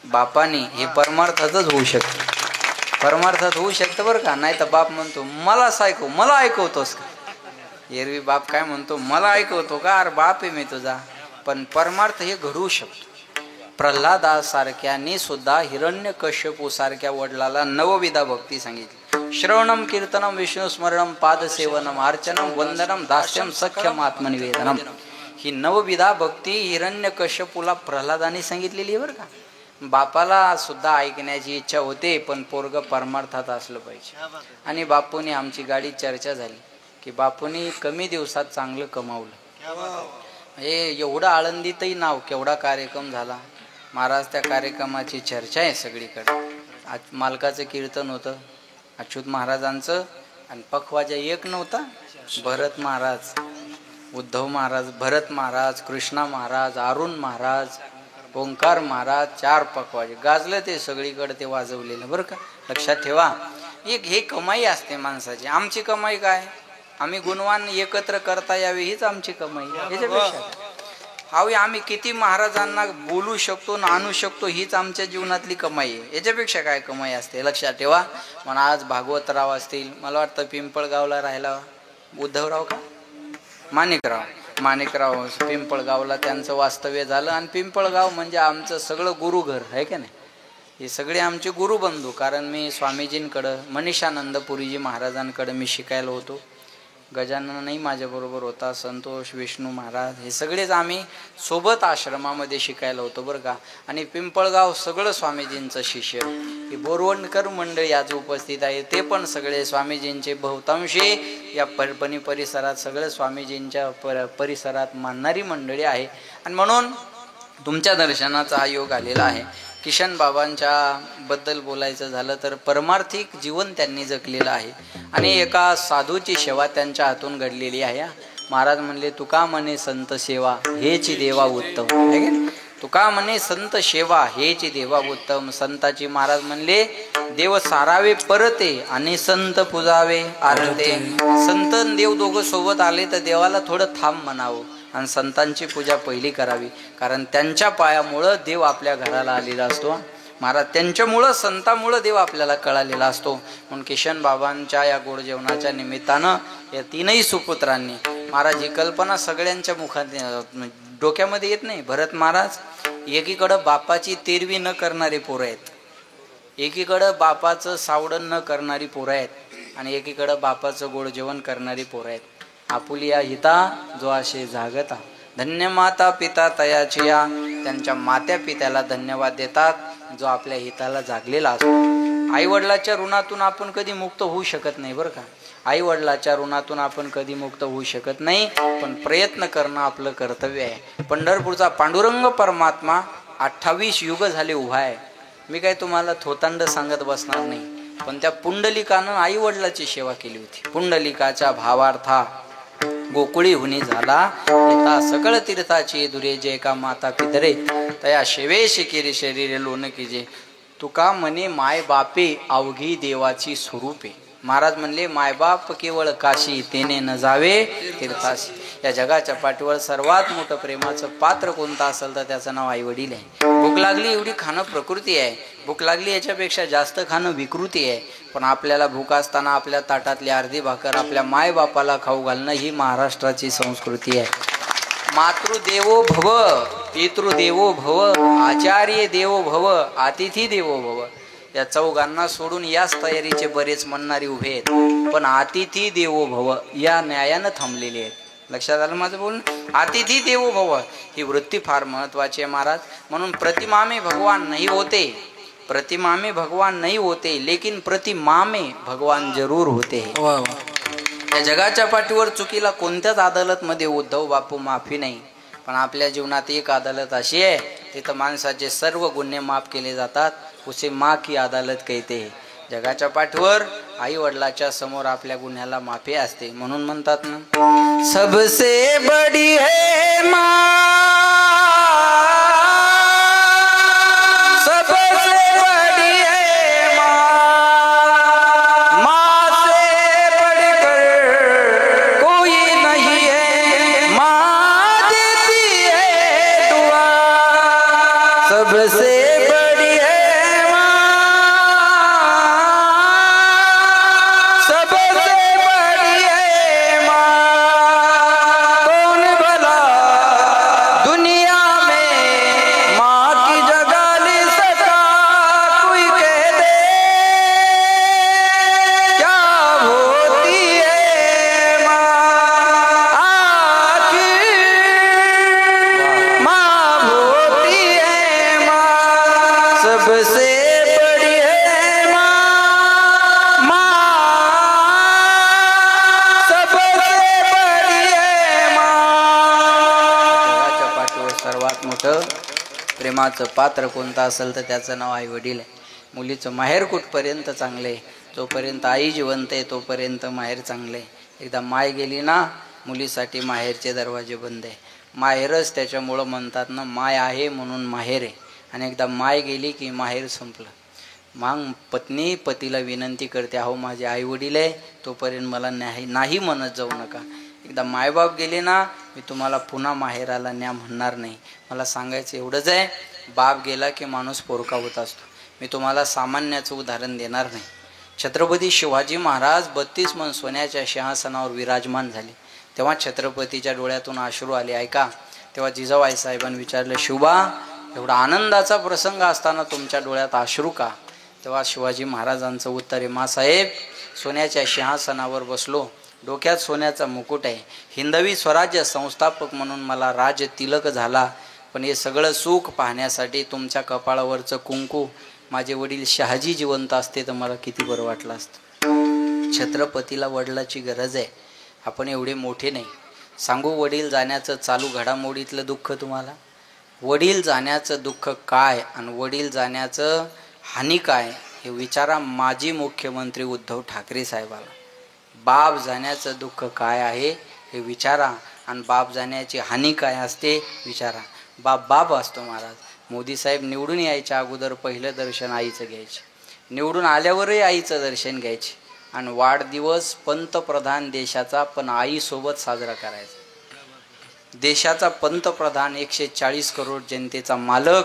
बापानी हे परमार्थातच होऊ शकतं. परमार्थात होऊ शकतं बरं का. नाही तर बाप म्हणतो मलाच ऐकव, मला ऐकवतोस का. एरवी बाप काय म्हणतो, मला ऐकवतो का. अरे बाप आहे मी तुझा. पण परमार्थ हे घडवू शकतो. प्रल्हादासारख्यानी सुद्धा हिरण्यकश्यपू सारख्या वडिलाला नवविधा भक्ती सांगितली. श्रवणम कीर्तनम विष्णुस्मरणम पादसेवनम अर्चनम वंदनम दास्यम सख्यम आत्मनिवेदनम. ही नवविधा भक्ती हिरण्यकश्यपूला प्रल्हादाने सांगितलेली आहे बरं का. बापाला सुद्धा ऐकण्याची इच्छा होते पण पोरग परमार्थात असलं पाहिजे. आणि बापूने आमची गाडी चर्चा झाली की बापूने कमी दिवसात चांगलं कमावलं. हे एवढं आळंदीतही नाव केवढा कार्यक्रम झाला. महाराज त्या कार्यक्रमाची चर्चा आहे सगळीकडे. आज मालकाचं कीर्तन होतं अच्युत महाराजांचं आणि पखवाजा एक नव्हता. भरत महाराज, उद्धव महाराज, भरत महाराज, कृष्णा महाराज, अरुण महाराज, ओंकार महाराज, 4 पखवाजे गाजले. ते सगळीकडे ते वाजवलेलं बरं का. लक्षात ठेवा. हे कमाई असते माणसाची. आमची कमाई काय, आम्ही गुणवान एकत्र करता यावे हीच आमची कमाई. याच्यापेक्षा अहो आम्ही किती महाराजांना बोलू शकतो ना आणू शकतो हीच आमच्या जीवनातली कमाई आहे. याच्यापेक्षा काय कमाई असते. लक्षात ठेवा. म्हणून आज भागवतराव असतील, मला वाटतं पिंपळगावला राहिला उद्धवराव का माणिकराव पिंपळगावला त्यांचं वास्तव्य झालं. आणि पिंपळगाव म्हणजे आमचं सगळं गुरुघर आहे का नाही. हे सगळे आमचे गुरुबंधू. कारण मी स्वामीजींकडं मनीषानंद पुरीजी महाराजांकडं मी शिकायला होतो. गजाननही माझ्याबरोबर होता, संतोष, विष्णू महाराज हे सगळेच आम्ही सोबत आश्रमामध्ये शिकायला होतो बरं का. आणि पिंपळगाव सगळं स्वामीजींचं शिष्य. हे बोरवणकर मंडळी आज उपस्थित आहे ते पण सगळे स्वामीजींचे बहुतांशी या परभणी परिसरात सगळं स्वामीजींच्या परिसरात मानणारी मंडळी आहे. आणि म्हणून तुमच्या दर्शनाचा हा योग आलेला आहे. किशन बाबांच्या बद्दल बोलायचं झालं तर परमार्थिक जीवन त्यांनी जगलेलं आहे आणि एका साधूची सेवा त्यांच्या हातून घडलेली आहे. महाराज म्हणले तुका म्हणे संत सेवा हेची देवा उत्तम. तुका म्हणे संत सेवा हेची देवा उत्तम. संताची महाराज म्हणले देव सारावे परते आणि संत पुजावे आरते. संत देव दोघं सोबत आले तर देवाला थोडं थांब म्हणावं आणि संतांची पूजा पहिली करावी, कारण त्यांच्या पायामुळं देव आपल्या घराला आलेला असतो. महाराज त्यांच्यामुळं संतामुळं देव आपल्याला कळालेला असतो. म्हणून किशन बाबांच्या या गोड जेवणाच्या निमित्तानं या तीनही सुपुत्रांनी महाराज ही कल्पना सगळ्यांच्या मुखात डोक्यामध्ये येत नाही. भरत महाराज एकीकडं बापाची तेरवी न करणारी पोरं आहेत, एकीकडं बापाचं सावडण न करणारी पोरं आहेत आणि एकीकडं बापाचं गोड जेवण करणारी पोरं आहेत. आपुलिया हिता जो असे जागता. धन्य माता पिता तयाची या. त्यांच्या मात्या पित्याला धन्यवाद देतात जो आपल्या हिताला जागलेला असतो. आई वडिलाच्या ऋणातून आपण कधी मुक्त होऊ शकत नाही बरं का. आई वडिलाच्या ऋणातून आपण कधी मुक्त होऊ शकत नाही, पण प्रयत्न करणं आपलं कर्तव्य आहे. पंढरपूरचा पांडुरंग परमात्मा 28 युग झाले उभा आहे. मी काय तुम्हाला थोतांड सांगत बसणार नाही, पण त्या पुंडलिकानं आई वडिलाची सेवा केली होती. पुंडलिकाच्या भावार्था गोकुळी हुनी झाला येता सकळ तीर्थाची दुरे जे का माता पितरे तया शेवे शिकेरी शरीरे लोन कीजे. तुका म्हणे माय बापे अवघी देवाची स्वरूपे. महाराज म्हणले मायबाप केवळ काशी तेने न जावे तीर्थाशी. या जगाच्या पाठीवर सर्वात मोठं प्रेमाचं पात्र कोणतं असेल तर त्याचं नाव आई वडील आहे. भूक लागली एवढी खाणं प्रकृती आहे, भूक लागली याच्यापेक्षा जास्त खाणं विकृती आहे. पण आपल्याला भूक असताना आपल्या ताटातली अर्धी भाकर आपल्या माय बापाला खाऊ घालणं ही महाराष्ट्राची संस्कृती आहे. मातृदेवो भव, पितृदेवो भव, आचार्य देवो भव, अतिथी देवो भव. या चौघांना सोडून याच तयारीचे बरेच म्हणणारी उभे आहेत, पण अतिथी देवो भव या न्यायानं थांबलेले आहेत. लक्षात आलं माझं बोलणं. अतिथी देवो भव ही वृत्ती फार महत्वाची आहे महाराज. म्हणून प्रतिमा में भगवान नहीं होते, प्रतिमा में भगवान नहीं होते, लेकिन प्रतिमा में भगवान जरूर होते. या जगाच्या पाठीवर चुकीला कोणत्याच अदालतमध्ये उद्धव बापू माफी नाही, पण आपल्या जीवनात एक अदालत अशी आहे तिथं माणसाचे सर्व गुन्हे माफ केले जातात. उसे माँ की अदालत कहते हैं. जगाच्या पाठीवर आई वडिलाच्या समोर आपल्या गुन्ह्याला माफी असते. म्हणून म्हणतात ना सबसे बडी है माँ, सबसे बडी है माँ, माँ से बढ़कर कोई नहीं है, माँ देती है दुआ. सबसे प्रेमाचं पात्र कोणतं असेल तर त्याचं नाव आई वडील आहे. मुलीचं माहेर कुठपर्यंत चांगलं आहे, जोपर्यंत आई जिवंत आहे तोपर्यंत माहेर चांगलं आहे. एकदा माय गेली ना मुलीसाठी माहेरचे दरवाजे बंद आहे. माहेरच त्याच्यामुळं म्हणतात ना माय आहे म्हणून माहेर आहे, आणि एकदा माय गेली की माहेर संपलं. मग पत्नी पतीला विनंती करते अहो माझे आई वडील आहे तोपर्यंत मला नाही म्हणत जाऊ नका. एकदा मायबाप गेले ना मी तुम्हाला पुन्हा माहेराला न्या म्हणणार नाही. मला सांगायचं एवढंच आहे, बाप गेला की माणूस पोरका होत असतो. मी तुम्हाला सामान्याचं उदाहरण देणार नाही. छत्रपती शिवाजी महाराज 32 मन सोन्याच्या सिंहासनावर विराजमान झाले तेव्हा छत्रपतीच्या डोळ्यातून अश्रू आले. ऐका, तेव्हा जिजाबाई साहेबांनी विचारलं शिवबा एवढा आनंदाचा प्रसंग असताना तुमच्या डोळ्यात अश्रू का? तेव्हा शिवाजी महाराजांचं उत्तर आहे मासाहेब सोन्याच्या सिंहासनावर बसलो डोक्यात सोन्याचा मुकुट आहे, हिंदवी स्वराज्य संस्थापक म्हणून मला राज तिलक झाला. पण हे सगळं सुख पाहण्यासाठी तुमच्या कपाळावरचं कुंकू माझे वडील शहाजी जिवंत असते तर मला किती बरं वाटलं असतं. छत्रपतीला वडिलाची गरज आहे. आपण एवढे मोठे नाही. सांगू वडील जाण्याचं चालू घडामोडीतलं दुःख तुम्हाला. वडील जाण्याचं दुःख काय आणि वडील जाण्याचं हानी काय हे विचारा माजी मुख्यमंत्री उद्धव ठाकरे साहेबाला. बाप जाण्याचं दुःख काय आहे हे विचारा आणि बाप जाण्याची हानी काय असते विचारा. बाप असतो महाराज. मोदी साहेब निवडून यायच्या अगोदर पहिलं दर्शन आईचं घ्यायचे, निवडून आल्यावरही आईचं दर्शन घ्यायचे आणि वाढदिवस पंतप्रधान देशाचा पण आईसोबत साजरा करायचा. देशाचा पंतप्रधान 140 करोड जनतेचा मालक,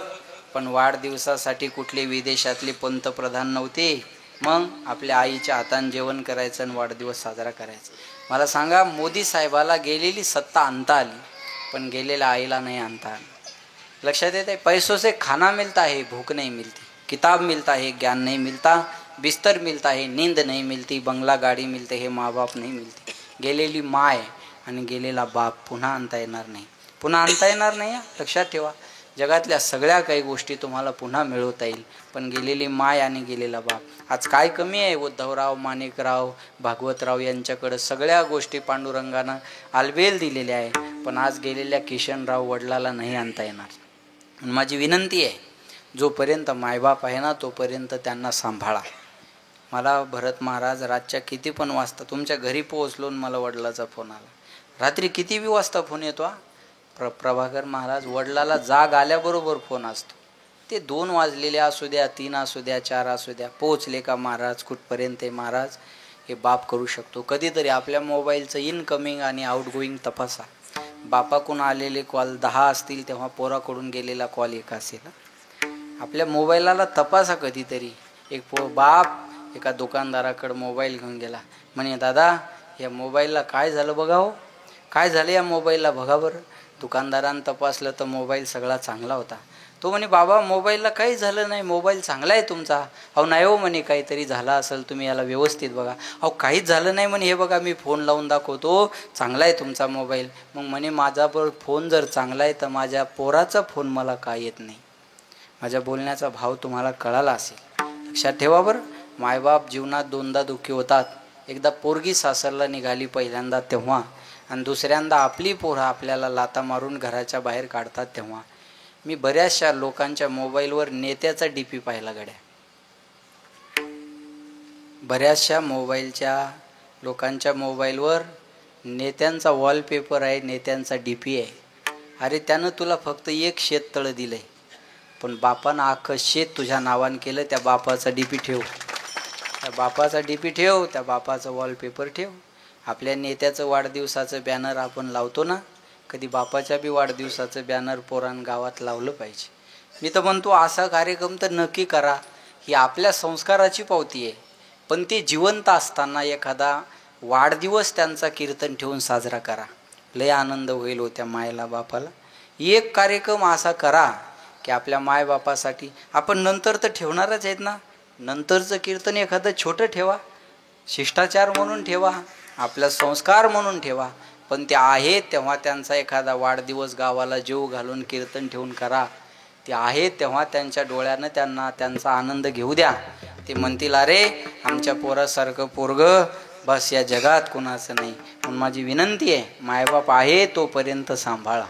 पण वाढदिवसासाठी कुठले विदेशातले पंतप्रधान नव्हते. मग आपल्या आईच्या हाताने जेवण करायचं आणि वाढदिवस साजरा करायचा. मला सांगा, मोदी साहेबाला गेलेली सत्ता आणता आली पण गेलेल्या आईला नाही आणता आली. लक्षात येते. पैसों से खाना मिलता है, भूख नहीं मिलती. किताब मिलता है, ज्ञान नहीं मिलता. बिस्तर मिलता है, नींद नहीं मिलती. बंगला गाडी मिलते हे, माँ बाप नहीं मिलते. गेलेली माय आणि गेलेला बाप पुन्हा आणता येणार नाही. पुन्हा आणता येणार नाही. लक्षात ठेवा. जगातल्या सगळ्या काही गोष्टी तुम्हाला पुन्हा मिळवता येईल, पण गेलेली माय आणि गेलेला बाप. आज काय कमी आहे? उद्धवराव, माणिकराव, भागवतराव यांच्याकडं सगळ्या गोष्टी पांडुरंगानं आलबेल दिलेल्या आहे, पण आज गेलेल्या किशनराव वडिलाला नाही आणता येणार. माझी विनंती आहे, जोपर्यंत मायबाप आहे ना तोपर्यंत त्यांना सांभाळा. मला भरत महाराज रातच्या किती पण वाजता तुमच्या घरी पोहोचलो मला वडिलाचा फोन आला. रात्री किती बी वाजता फोन येतो. प्रभाकर महाराज वडिलाला जाग आल्याबरोबर फोन असतो. ते 2 वाजलेले असू द्या, 3 असू द्या, 4 असू द्या. पोहोचले का महाराज, कुठपर्यंत आहे महाराज, हे बाप करू शकतो. कधीतरी आपल्या मोबाईलचं इनकमिंग आणि आउटगोईंग तपासा. बापाकडून आलेले कॉल 10 असतील तेव्हा पोराकडून गेलेला कॉल 1 असेल. आपल्या मोबाईलाला तपासा कधीतरी. एक बाप एका दुकानदाराकडे मोबाईल घेऊन गेला. म्हणे दादा या मोबाईलला काय झालं बघा हो, काय झालं या मोबाईलला बघा बरं. दुकानदारानं तपासलं तर मोबाईल सगळा चांगला होता. तो म्हणे बाबा मोबाईलला काही झालं नाही, मोबाईल चांगला आहे तुमचा. अहो नाही हो म्हणे, काहीतरी झालं असेल, तुम्ही याला व्यवस्थित बघा. अहो काहीच झालं नाही म्हणे, हे बघा मी फोन लावून दाखवतो, चांगला आहे तुमचा मोबाईल. मग म्हणे माझा फोन जर चांगला आहे तर माझ्या पोराचा फोन मला का येत नाही. माझ्या बोलण्याचा भाव तुम्हाला कळाला असेल. लक्षात ठेवा बरं. मायबाप जीवनात 2दा दुःखी होतात. एकदा पोरगी सासरला निघाली पहिल्यांदा तेव्हा, आणि दुसऱ्यांदा आपली पोरं आपल्याला लाता मारून घराच्या बाहेर काढतात तेव्हा. मी बऱ्याचशा लोकांच्या मोबाईलवर नेत्याचा DP पाहिला गड्या. बऱ्याचशा लोकांच्या मोबाईलवर नेत्यांचा वॉलपेपर आहे, नेत्यांचा DP आहे. अरे त्यानं तुला फक्त 1 शेततळं दिलंय, पण बापानं अख्खं शेत तुझ्या नावानं केलं. त्या बापाचा DP ठेव, त्या बापाचा DP ठेव, त्या बापाचा वॉलपेपर ठेव. आपल्या नेत्याचं वाढदिवसाचं बॅनर आपण लावतो ना, कधी बापाच्या बी वाढदिवसाचं बॅनर पोरान गावात लावलं पाहिजे. मी तर म्हणतो असा कार्यक्रम तर नक्की करा. ही आपल्या संस्काराची पावती आहे. पण ते जिवंत असताना एखादा वाढदिवस त्यांचा कीर्तन ठेवून साजरा करा. लय आनंद होईल होत्या मायला बापाला. एक कार्यक्रम असा करा की आपल्या मायबापासाठी आपण नंतर तर ठेवणारच आहेत ना. नंतरचं कीर्तन एखादं छोटं ठेवा, शिष्टाचार म्हणून ठेवा, आपला संस्कार म्हणून ठेवा. पण ते आहेत तेव्हा त्यांचा एखादा वाढदिवस गावाला जीव घालून कीर्तन ठेवून करा. ते आहेत तेव्हा त्यांच्या डोळ्यानं त्यांना त्यांचा आनंद घेऊ द्या. ते म्हणतील अरे आमच्या पोरासारखं पोरग बस या जगात कुणाचं नाही. म्हणून माझी विनंती आहे, मायबाप आहे तोपर्यंत सांभाळा.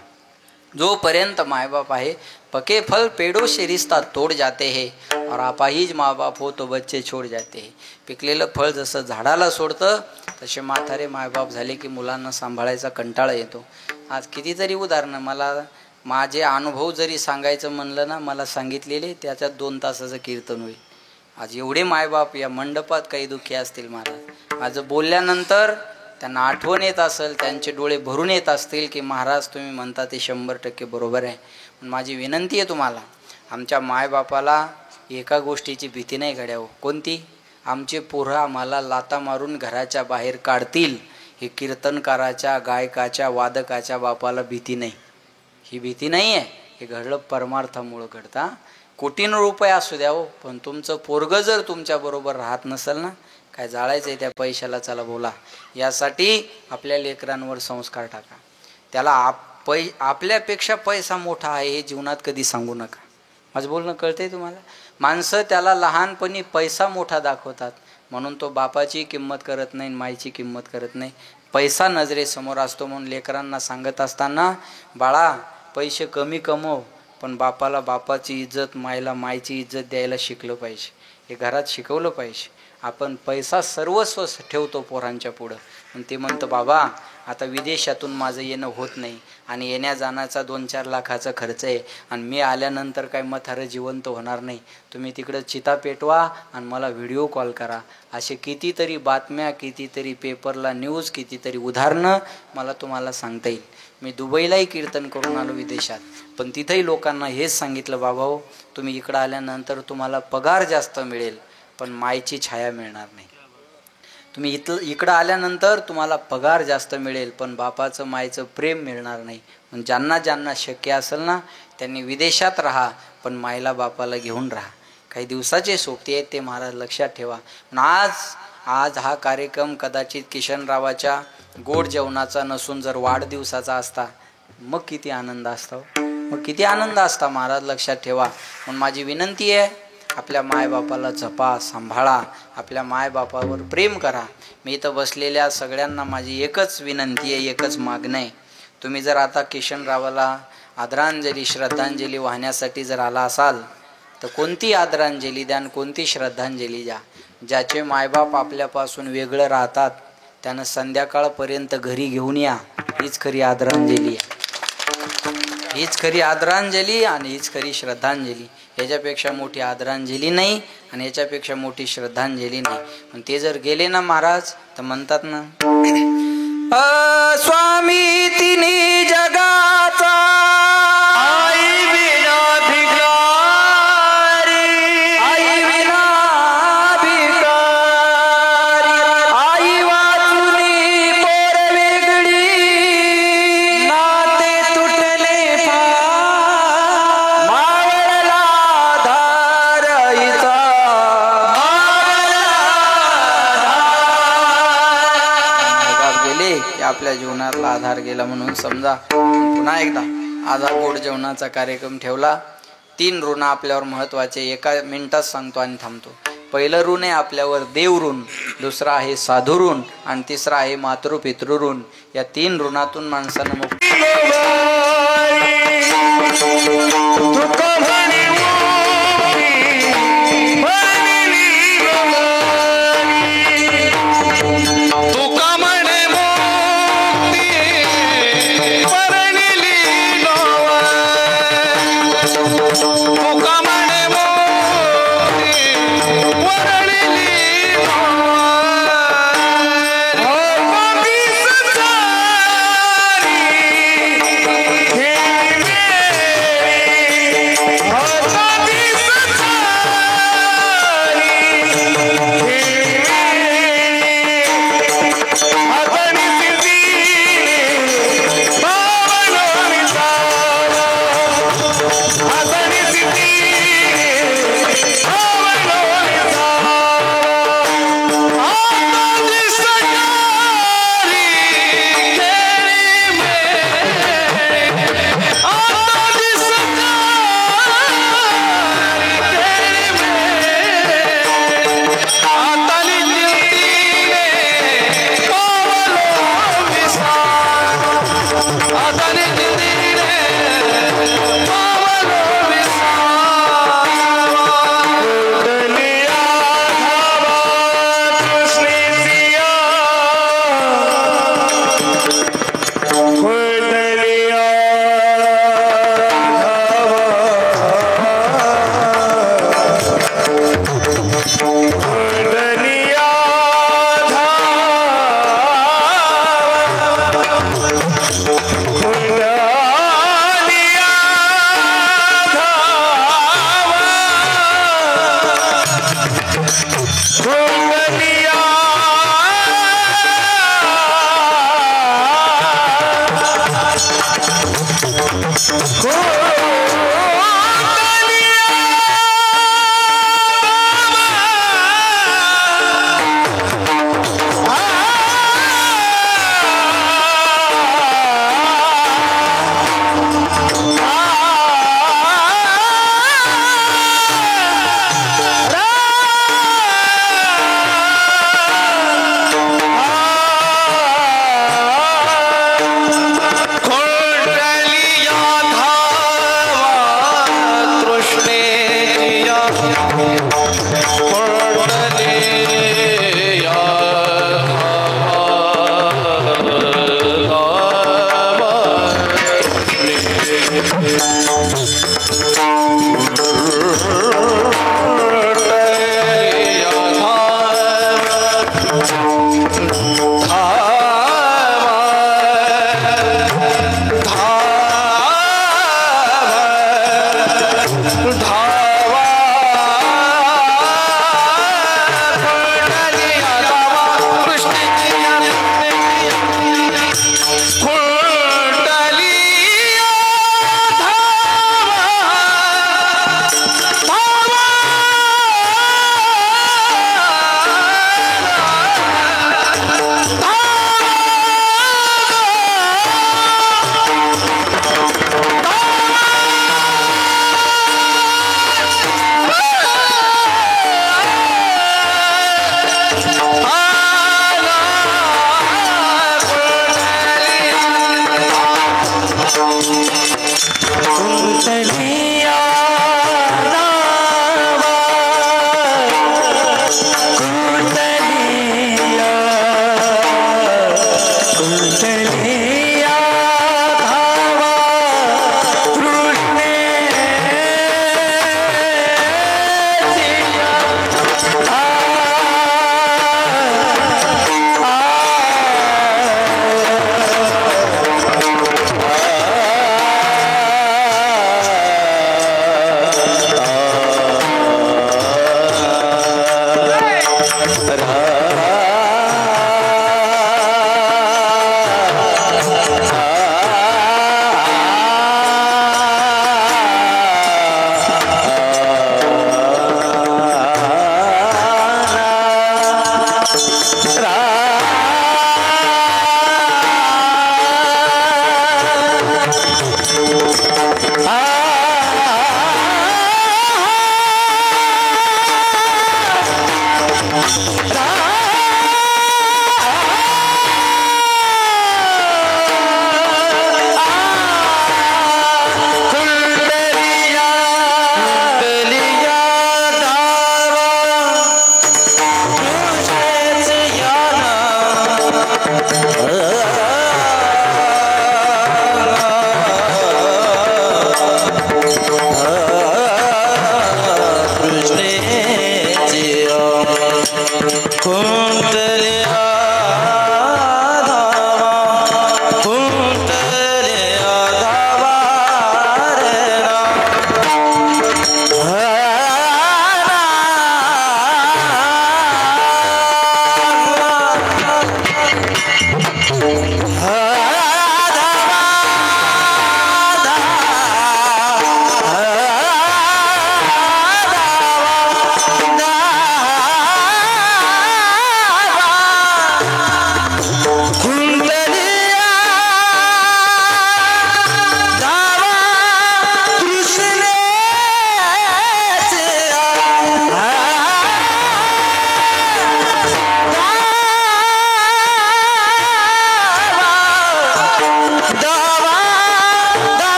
जोपर्यंत मायबाप आहे, पके फल पेड़ों से रिश्ता तोड़ जाते हैं और आपाहिज माँ बाप हो तो बच्चे छोड़ जाते हैं. पिकलेलं फळ जसं झाडाला सोडतं तसे म्हातारे मायबाप झाले की मुलांना सांभाळायचा कंटाळा येतो. आज कितीतरी उदाहरणं, मला माझे अनुभव जरी सांगायचं म्हणलं ना, मला सांगितलेले त्याच्यात 2 तासाचं कीर्तन होईल. आज एवढे मायबाप या मंडपात काही दुःखी असतील महाराज. माझं बोलल्यानंतर त्यांना आठवण येत असेल, त्यांचे डोळे भरून येत असतील की महाराज तुम्ही म्हणता ते 100% बरोबर आहे. माझी विनंती आहे तुम्हाला, आमच्या मायबापाला एका गोष्टीची भीती नाही घड्या हो. कोणती? आमचे पोरं आम्हाला लाता मारून घराच्या बाहेर काढतील. हे कीर्तनकाराच्या, गायकाच्या, वादकाच्या बापाला भीती नाही. ही भीती नाही आहे. हे घडलं परमार्थामुळं घडता. कोटीनं रुपये असू द्या हो, पण तुमचं पोरगं जर तुमच्याबरोबर राहत नसेल ना, काय जाळायचंय त्या पैशाला, चला बोला. यासाठी आपल्या लेकरांवर संस्कार टाका. त्याला आपल्यापेक्षा पैसा मोठा आहे हे जीवनात कधी सांगू नका. माझं बोलणं कळतंय तुम्हाला? माणसं त्याला लहानपणी पैसा मोठा दाखवतात म्हणून तो बापाची किंमत करत नाही, मायची किंमत करत नाही. पैसा नजरेसमोर असतो म्हणून लेकरांना सांगत असताना, बाळा पैसे कमी कमव पण बापाला बापाची इज्जत, मायला मायची इज्जत द्यायला शिकलं पाहिजे. हे घरात शिकवलं पाहिजे. आपण पैसा सर्वस्व ठेवतो पोरांच्या पुढं. आणि ते म्हणतं बाबा आता विदेशातून माझं येणं होत नाही आणि येण्या जाण्याचा 2-4 लाखाचा खर्च आहे आणि मी आल्यानंतर काय म्हातारं जिवंत होणार नाही. तुम्ही तिकडं चिता पेटवा आणि मला व्हिडिओ कॉल करा. असे कितीतरी बातम्या, कितीतरी पेपरला न्यूज, कितीतरी उदाहरणं मला तुम्हाला सांगता येईल. मी दुबईलाही कीर्तन करून आलो विदेशात, पण तिथेही लोकांना हेच सांगितलं, बाबा हो तुम्ही इकडं आल्यानंतर तुम्हाला पगार जास्त मिळेल पण मायची छाया मिळणार नाही. तुम्ही इकडं आल्यानंतर तुम्हाला पगार जास्त मिळेल पण बापाचं मायचं प्रेम मिळणार नाही. पण ज्यांना ज्यांना शक्य असेल ना त्यांनी विदेशात राहा पण मायला बापाला घेऊन राहा. काही दिवसाचे सोबती आहेत ते महाराज लक्षात ठेवा. पण आज हा कार्यक्रम कदाचित किशनरावाच्या गोड जेवणाचा नसून जर वाढदिवसाचा असता मग किती आनंद असता, मग किती आनंद असता. महाराज लक्षात ठेवा. म्हणून माझी विनंती आहे, आपल्या मायबापाला जपा, सांभाळा, आपल्या मायबापावर प्रेम करा. मी इथं बसलेल्या सगळ्यांना माझी एकच विनंती आहे, एकच मागणं आहे. तुम्ही जर आता किशनरावाला आदरांजली, श्रद्धांजली वाहण्यासाठी जर आला असाल तर कोणती आदरांजली द्या आणि कोणती श्रद्धांजली द्या. ज्याचे मायबाप आपल्यापासून वेगळं राहतात त्यानं संध्याकाळपर्यंत घरी घेऊन या. हीच खरी आदरांजली आहे, हीच खरी आदरांजली आणि हीच खरी श्रद्धांजली. ह्याच्यापेक्षा मोठी आदरांजली नाही आणि ह्याच्यापेक्षा मोठी श्रद्धांजली नाही. पण ते जर गेले ना महाराज तर म्हणतात ना, स्वामी तिन्ही जगाचा आई विना भिकारी, आई विना भिकारी, आई वाचुनी पोर वेगळी, नाते तुटले फार, मावळला धाराईचा, गेले की आपल्या जीवनातला आधार गेला म्हणून समजा. पुन्हा एकदा आज हा गोड जेवणाचा कार्यक्रम ठेवला. 3 ऋण आपल्यावर महत्वाचे, एका मिनिटात सांगतो आणि थांबतो. पहिलं ऋण आहे आपल्यावर देव ऋण, दुसरा आहे साधू ऋण आणि तिसरा आहे मातृपितृ ऋण. या 3 ऋणातून माणसानं मुक्त